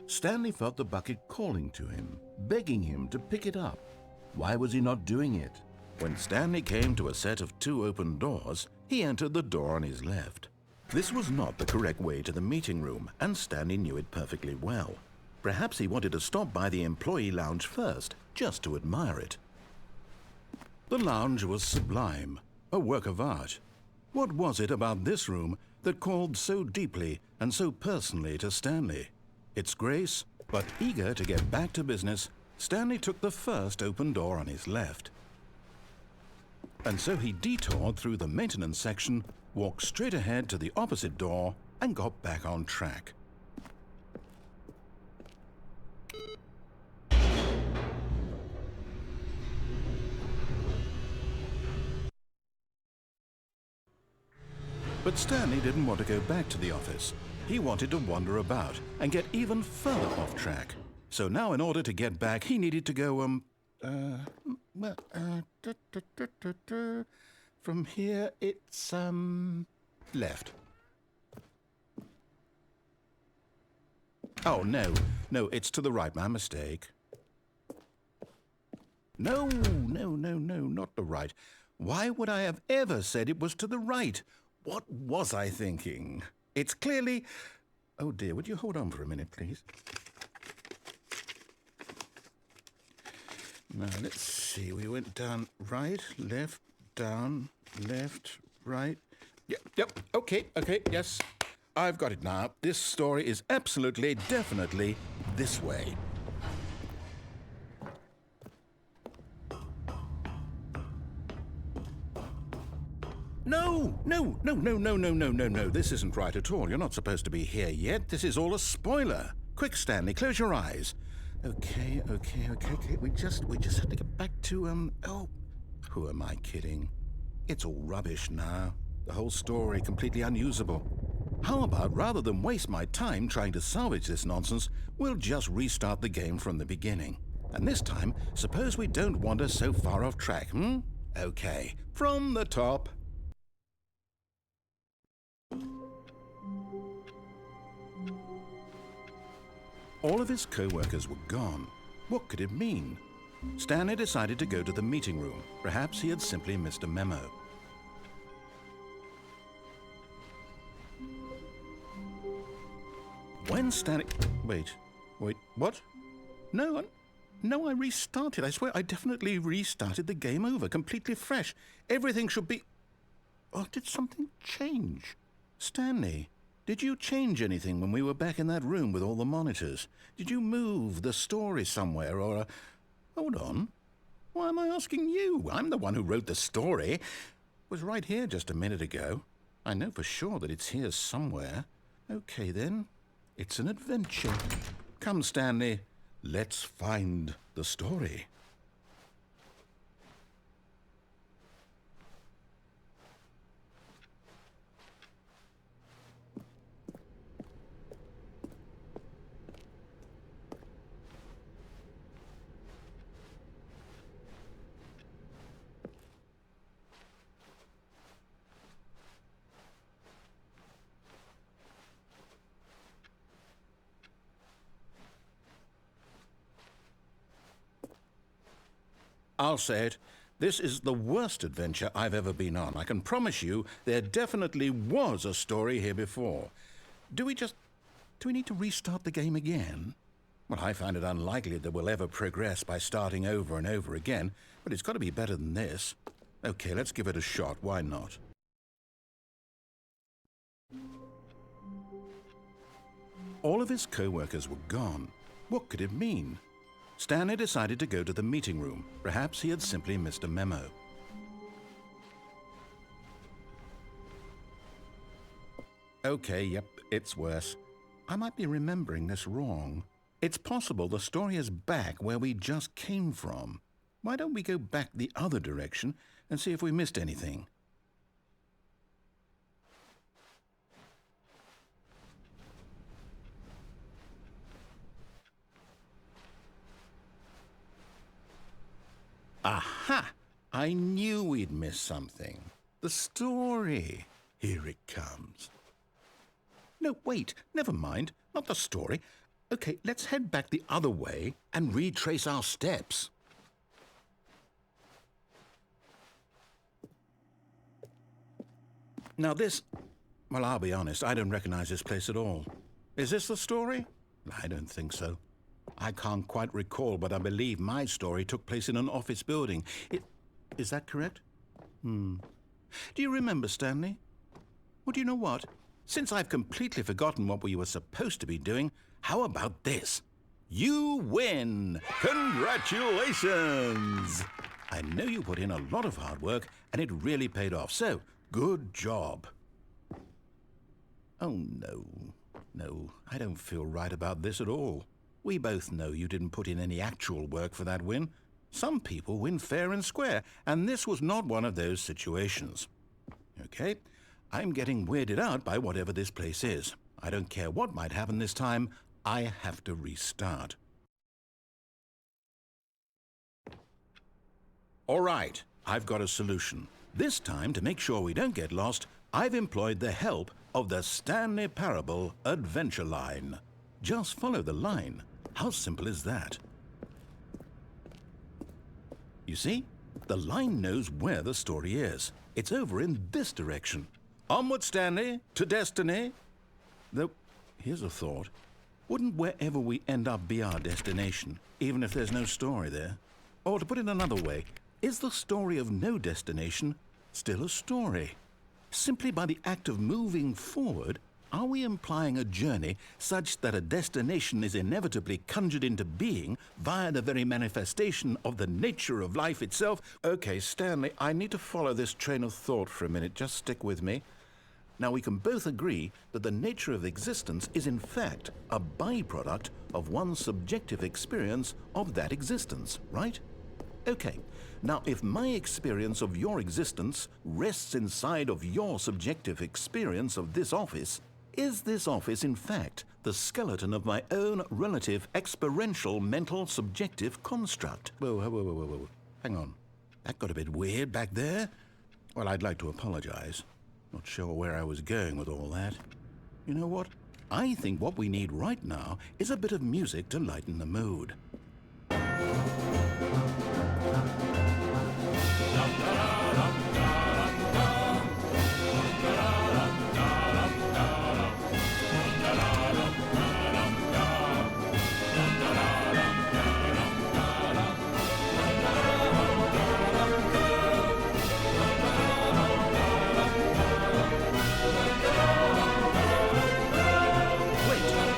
[SPEAKER 1] Stanley felt the bucket calling to him, begging him to pick it up. Why was he not doing it? When Stanley came to a set of 2 open doors, he entered the door on his left. This was not the correct way to the meeting room, and Stanley knew it perfectly well. Perhaps he wanted to stop by the employee lounge first, just to admire it. The lounge was sublime, a work of art. What was it about this room that called so deeply and so personally to Stanley? Its grace, but eager to get back to business, Stanley took the first open door on his left. And so he detoured through the maintenance section, walked straight ahead to the opposite door, and got back on track. But Stanley didn't want to go back to the office. He wanted to wander about and get even further off track. So now in order to get back, he needed to go, from here, it's, left. Oh, no, it's to the right, my mistake. No, not the right. Why would I have ever said it was to the right? What was I thinking? It's clearly... Oh, dear, would you hold on for a minute, please? Now, let's see. We went down right, left, down, left, right. Yep, okay, yes. I've got it now. This story is absolutely, definitely this way. No. This isn't right at all. You're not supposed to be here yet. This is all a spoiler. Quick, Stanley, close your eyes. Okay. We just have to get back to, oh, who am I kidding? It's all rubbish now. The whole story completely unusable. How about, rather than waste my time trying to salvage this nonsense, we'll just restart the game from the beginning. And this time, suppose we don't wander so far off track, Okay, from the top. All of his co-workers were gone. What could it mean? Stanley decided to go to the meeting room. Perhaps he had simply missed a memo. When Stanley... Wait, what? No, I restarted. I swear I definitely restarted the game over, completely fresh. Everything should be... Oh, did something change? Stanley, did you change anything when we were back in that room with all the monitors? Did you move the story somewhere or... Hold on. Why am I asking you? I'm the one who wrote the story. It was right here just a minute ago. I know for sure that it's here somewhere. Okay, then. It's an adventure. Come, Stanley. Let's find the story. I'll say it. This is the worst adventure I've ever been on. I can promise you there definitely was a story here before. Do we need to restart the game again? Well, I find it unlikely that we'll ever progress by starting over and over again, but it's got to be better than this. Okay, let's give it a shot. Why not? All of his co-workers were gone. What could it mean? Stanley decided to go to the meeting room. Perhaps he had simply missed a memo. Okay, yep, it's worse. I might be remembering this wrong. It's possible the story is back where we just came from. Why don't we go back the other direction and see if we missed anything? Aha! I knew we'd miss something. The story. Here it comes. No, wait, never mind. Not the story. Okay, let's head back the other way and retrace our steps. Now this... Well, I'll be honest, I don't recognize this place at all. Is this the story? I don't think so. I can't quite recall, but I believe my story took place in an office building. Is that correct? Do you remember, Stanley? Well, do you know what? Since I've completely forgotten what we were supposed to be doing, how about this? You win! Congratulations! I know you put in a lot of hard work, and it really paid off, so good job. Oh, no. No, I don't feel right about this at all. We both know you didn't put in any actual work for that win. Some people win fair and square, and this was not one of those situations. Okay, I'm getting weirded out by whatever this place is. I don't care what might happen this time. I have to restart. All right, I've got a solution. This time, to make sure we don't get lost, I've employed the help of the Stanley Parable Adventure Line. Just follow the line. How simple is that? You see, the line knows where the story is. It's over in this direction. Onward, Stanley, to destiny. Though, here's a thought. Wouldn't wherever we end up be our destination, even if there's no story there? Or to put it another way, is the story of no destination still a story? Simply by the act of moving forward, are we implying a journey such that a destination is inevitably conjured into being via the very manifestation of the nature of life itself? Okay, Stanley, I need to follow this train of thought for a minute. Just stick with me. Now, we can both agree that the nature of existence is in fact a byproduct of one's subjective experience of that existence, right? Okay, now if my experience of your existence rests inside of your subjective experience of this office, is this office, in fact, the skeleton of my own relative experiential mental subjective construct? Whoa. Hang on. That got a bit weird back there. Well, I'd like to apologize. Not sure where I was going with all that. You know what? I think what we need right now is a bit of music to lighten the mood.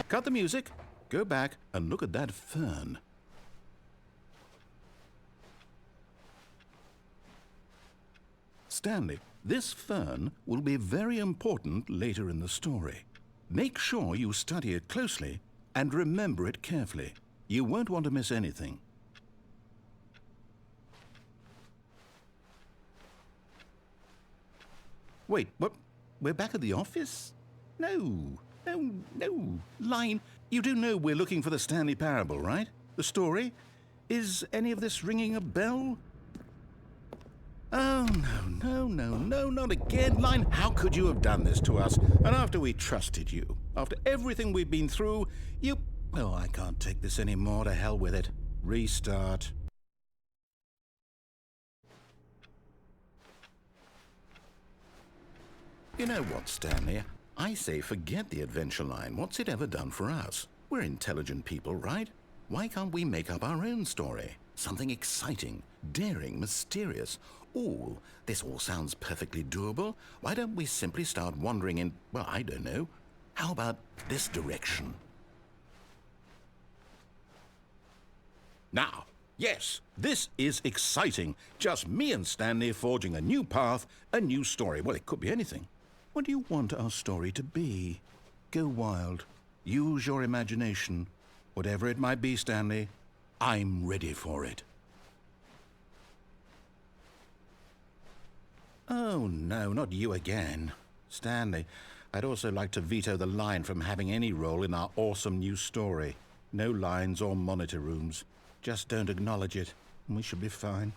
[SPEAKER 1] Cut the music, go back and look at that fern. Stanley, this fern will be very important later in the story. Make sure you study it closely and remember it carefully. You won't want to miss anything. Wait, what? We're back at the office? No. No. Line, you do know we're looking for the Stanley Parable, right? The story? Is any of this ringing a bell? Oh, no, not again. Line, how could you have done this to us? And after we trusted you, after everything we've been through, you... Oh, I can't take this anymore. To hell with it. Restart. You know what, Stanley? I say forget the adventure line. What's it ever done for us? We're intelligent people, right? Why can't we make up our own story? Something exciting, daring, mysterious. Ooh, this all sounds perfectly doable. Why don't we simply start wandering in, well, I don't know. How about this direction? Now, yes, this is exciting. Just me and Stanley forging a new path, a new story. Well, it could be anything. What do you want our story to be? Go wild. Use your imagination. Whatever it might be, Stanley, I'm ready for it. Oh, no, not you again. Stanley, I'd also like to veto the line from having any role in our awesome new story. No lines or monitor rooms. Just don't acknowledge it, and we should be fine.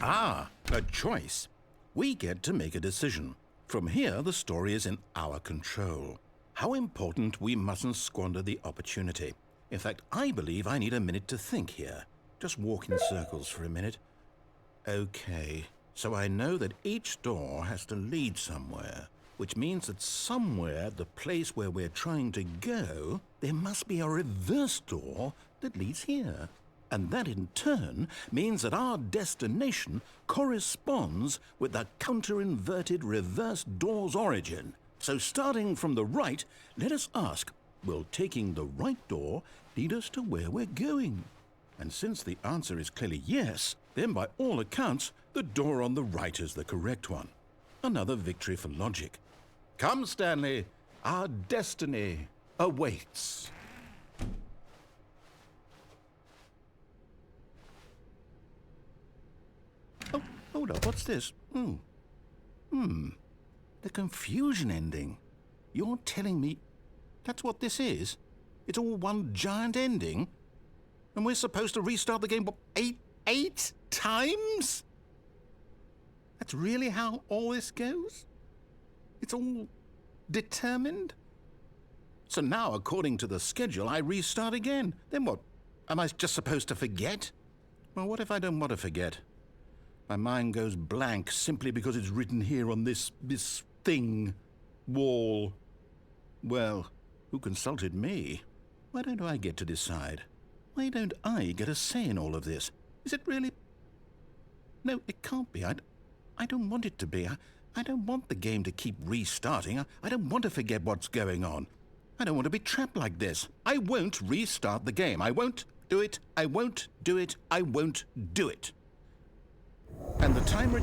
[SPEAKER 1] Ah, a choice. We get to make a decision. From here, the story is in our control. How important we mustn't squander the opportunity. In fact, I believe I need a minute to think here. Just walk in circles for a minute. Okay, so I know that each door has to lead somewhere, which means that somewhere, the place where we're trying to go, there must be a reverse door that leads here. And that in turn means that our destination corresponds with the counter-inverted reverse door's origin. So starting from the right, let us ask, will taking the right door lead us to where we're going? And since the answer is clearly yes, then by all accounts, the door on the right is the correct one. Another victory for logic. Come, Stanley, our destiny awaits. Oh, hold up, what's this? The confusion ending. You're telling me that's what this is? It's all one giant ending? And we're supposed to restart the game, what, eight times? That's really how all this goes? It's all determined? So now, according to the schedule, I restart again. Then what? Am I just supposed to forget? Well, what if I don't want to forget? My mind goes blank simply because it's written here on this thing, wall. Well, who consulted me? Why don't I get to decide? Why don't I get a say in all of this? Is it really? No, it can't be. I don't want it to be. I don't want the game to keep restarting. I don't want to forget what's going on. I don't want to be trapped like this. I won't restart the game. I won't do it. I won't do it. I won't do it. And the timer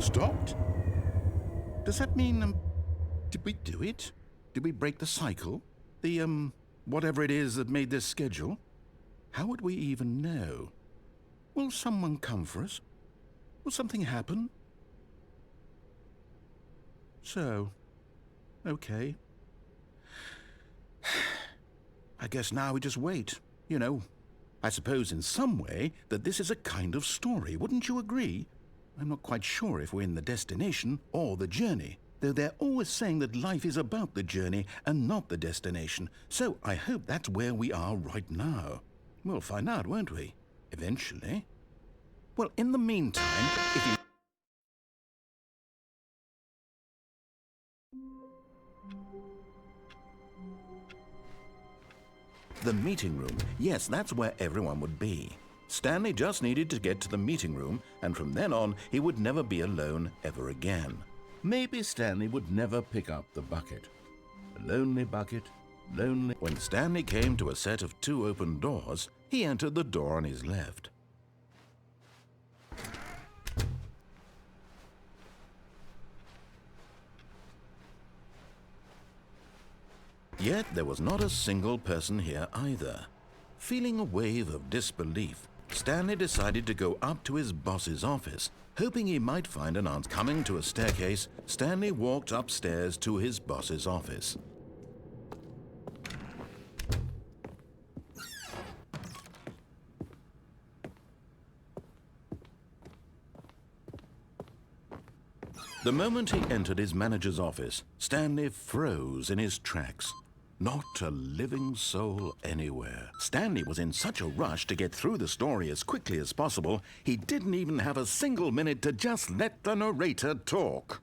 [SPEAKER 1] stopped? Does that mean, did we do it? Did we break the cycle? The, whatever it is that made this schedule? How would we even know? Will someone come for us? Will something happen? So, okay. I guess now we just wait, you know. I suppose in some way that this is a kind of story, wouldn't you agree? I'm not quite sure if we're in the destination or the journey, though they're always saying that life is about the journey and not the destination, so I hope that's where we are right now. We'll find out, won't we? Eventually. Well, in the meantime, if you... The meeting room. Yes, that's where everyone would be. Stanley just needed to get to the meeting room, and from then on, he would never be alone ever again. Maybe Stanley would never pick up the bucket. A lonely bucket, lonely... When Stanley came to a set of 2 open doors, he entered the door on his left. Yet there was not a single person here either. Feeling a wave of disbelief, Stanley decided to go up to his boss's office, hoping he might find an answer. Coming to a staircase, Stanley walked upstairs to his boss's office. The moment he entered his manager's office, Stanley froze in his tracks. Not a living soul anywhere. Stanley was in such a rush to get through the story as quickly as possible, he didn't even have a single minute to just let the narrator talk.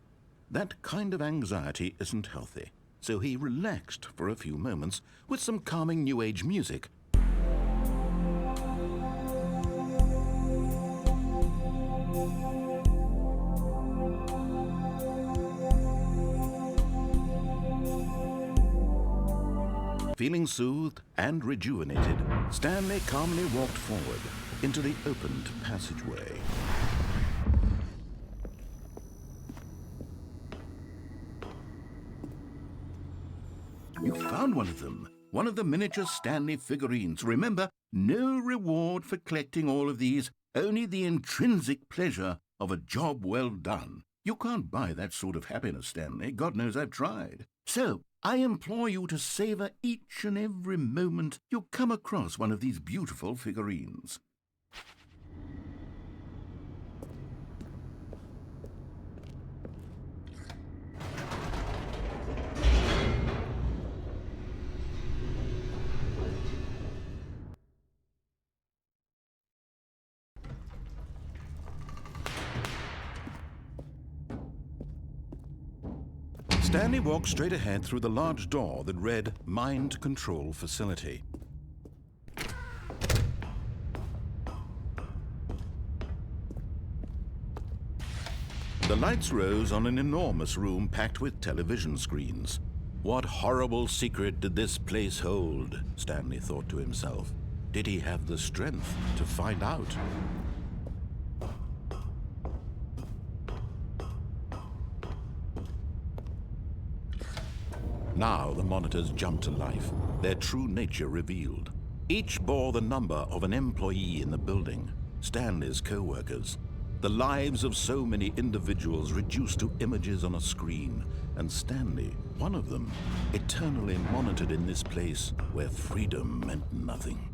[SPEAKER 1] That kind of anxiety isn't healthy, so he relaxed for a few moments with some calming New Age music. Feeling soothed and rejuvenated, Stanley calmly walked forward into the opened passageway. You found one of them. One of the miniature Stanley figurines. Remember, no reward for collecting all of these, only the intrinsic pleasure of a job well done. You can't buy that sort of happiness, Stanley. God knows I've tried. So, I implore you to savor each and every moment you come across one of these beautiful figurines. Stanley walked straight ahead through the large door that read Mind Control Facility. The lights rose on an enormous room packed with television screens. What horrible secret did this place hold? Stanley thought to himself. Did he have the strength to find out? Now the monitors jumped to life, their true nature revealed. Each bore the number of an employee in the building, Stanley's co-workers. The lives of so many individuals reduced to images on a screen, and Stanley, one of them, eternally monitored in this place where freedom meant nothing.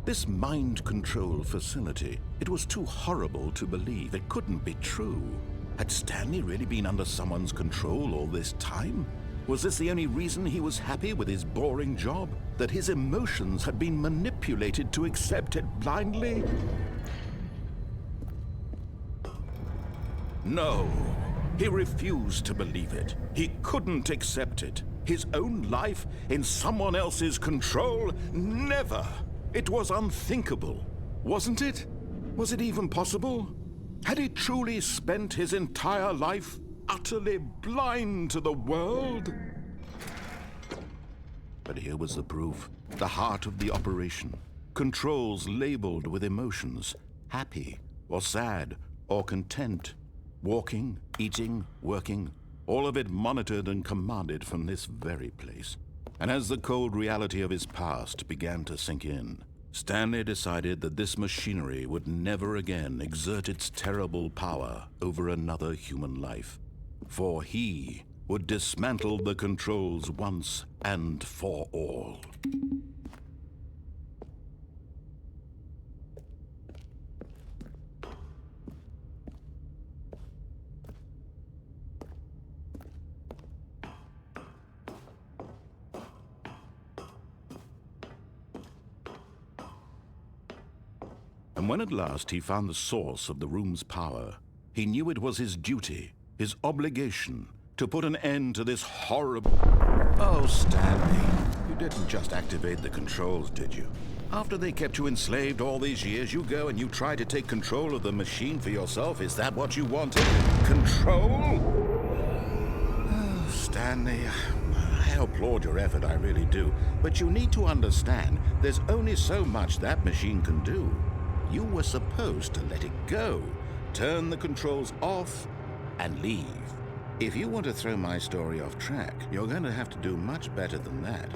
[SPEAKER 1] This mind control facility, it was too horrible to believe. It couldn't be true. Had Stanley really been under someone's control all this time? Was this the only reason he was happy with his boring job? That his emotions had been manipulated to accept it blindly? No, he refused to believe it. He couldn't accept it. His own life in someone else's control? Never! It was unthinkable, wasn't it? Was it even possible? Had he truly spent his entire life utterly blind to the world? But here was the proof. The heart of the operation. Controls labeled with emotions. Happy, or sad, or content. Walking, eating, working. All of it monitored and commanded from this very place. And as the cold reality of his past began to sink in, Stanley decided that this machinery would never again exert its terrible power over another human life, for he would dismantle the controls once and for all. And when at last he found the source of the room's power, he knew it was his duty, his obligation, to put an end to this horrible... Oh, Stanley, you didn't just activate the controls, did you? After they kept you enslaved all these years, you go and you try to take control of the machine for yourself? Is that what you wanted? Control? Oh, Stanley, I applaud your effort, I really do. But you need to understand, there's only so much that machine can do. You were supposed to let it go, turn the controls off, and leave. If you want to throw my story off track, you're going to have to do much better than that.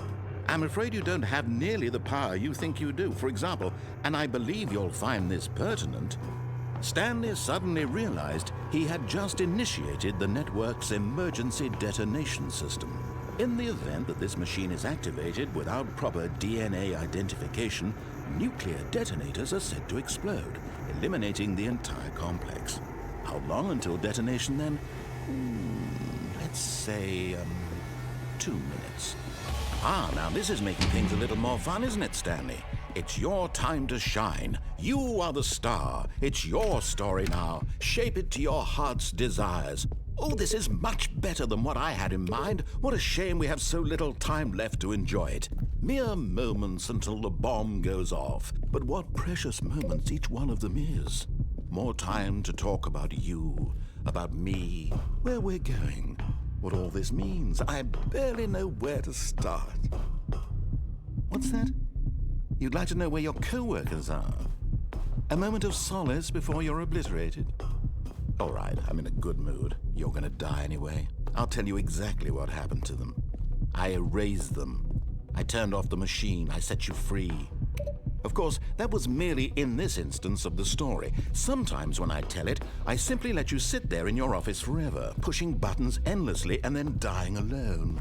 [SPEAKER 1] I'm afraid you don't have nearly the power you think you do. For example, and I believe you'll find this pertinent, Stanley suddenly realized he had just initiated the network's emergency detonation system. In the event that this machine is activated without proper DNA identification, nuclear detonators are said to explode, eliminating the entire complex. How long until detonation then? Let's say, 2 minutes. Now this is making things a little more fun, isn't it, Stanley? It's your time to shine. You are the star. It's your story now. Shape it to your heart's desires. Oh, this is much better than what I had in mind. What a shame we have so little time left to enjoy it. Mere moments until the bomb goes off. But what precious moments each one of them is. More time to talk about you, about me, where we're going, what all this means. I barely know where to start. What's that? You'd like to know where your co-workers are? A moment of solace before you're obliterated? All right, I'm in a good mood. You're gonna die anyway. I'll tell you exactly what happened to them. I erased them. I turned off the machine. I set you free. Of course, that was merely in this instance of the story. Sometimes when I tell it, I simply let you sit there in your office forever, pushing buttons endlessly and then dying alone.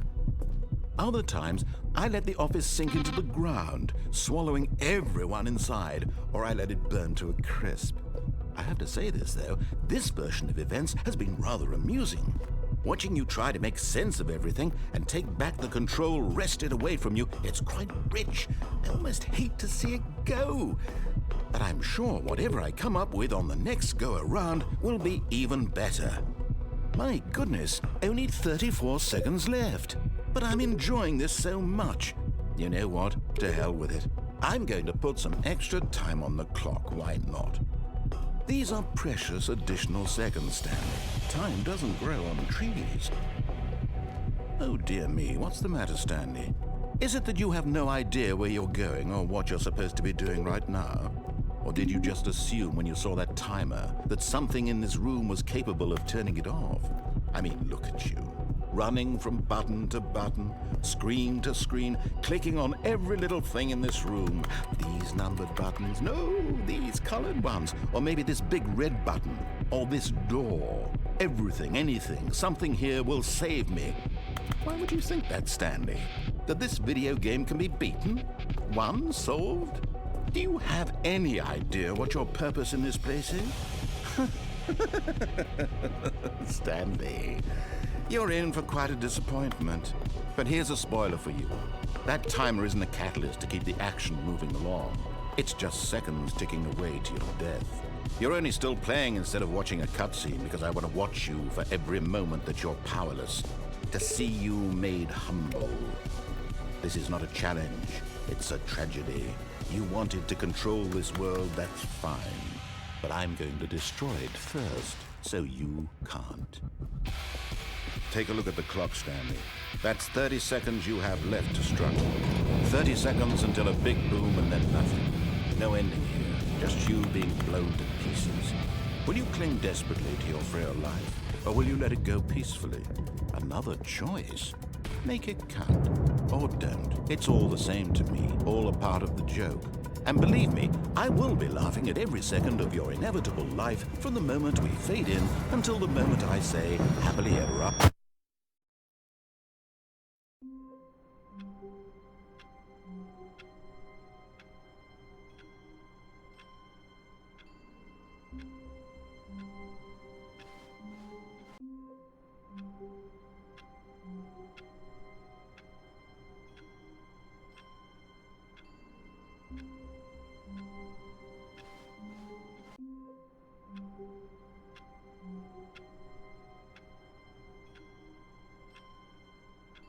[SPEAKER 1] Other times, I let the office sink into the ground, swallowing everyone inside, or I let it burn to a crisp. I have to say this, though, this version of events has been rather amusing. Watching you try to make sense of everything and take back the control wrested away from you, it's quite rich. I almost hate to see it go. But I'm sure whatever I come up with on the next go-around will be even better. My goodness, only 34 seconds left. But I'm enjoying this so much. You know what? To hell with it. I'm going to put some extra time on the clock, why not? These are precious additional seconds, Stanley. Time doesn't grow on trees. Oh dear me, what's the matter, Stanley? Is it that you have no idea where you're going or what you're supposed to be doing right now? Or did you just assume when you saw that timer that something in this room was capable of turning it off? I mean, look at you. Running from button to button, screen to screen, clicking on every little thing in this room. These numbered buttons, no, these colored ones, or maybe this big red button, or this door. Everything, anything, something here will save me. Why would you think that, Stanley? That this video game can be beaten? Won? Solved? Do you have any idea what your purpose in this place is? Stanley, you're in for quite a disappointment. But here's a spoiler for you. That timer isn't a catalyst to keep the action moving along. It's just seconds ticking away to your death. You're only still playing instead of watching a cutscene because I want to watch you for every moment that you're powerless. To see you made humble. This is not a challenge. It's a tragedy. You wanted to control this world, that's fine. But I'm going to destroy it first, so you can't. Take a look at the clock, Stanley. That's 30 seconds you have left to struggle. 30 seconds until a big boom and then nothing. No ending here, just you being blown to pieces. Will you cling desperately to your frail life, or will you let it go peacefully? Another choice. Make it count, or don't. It's all the same to me, all a part of the joke. And believe me, I will be laughing at every second of your inevitable life from the moment we fade in until the moment I say, happily ever after.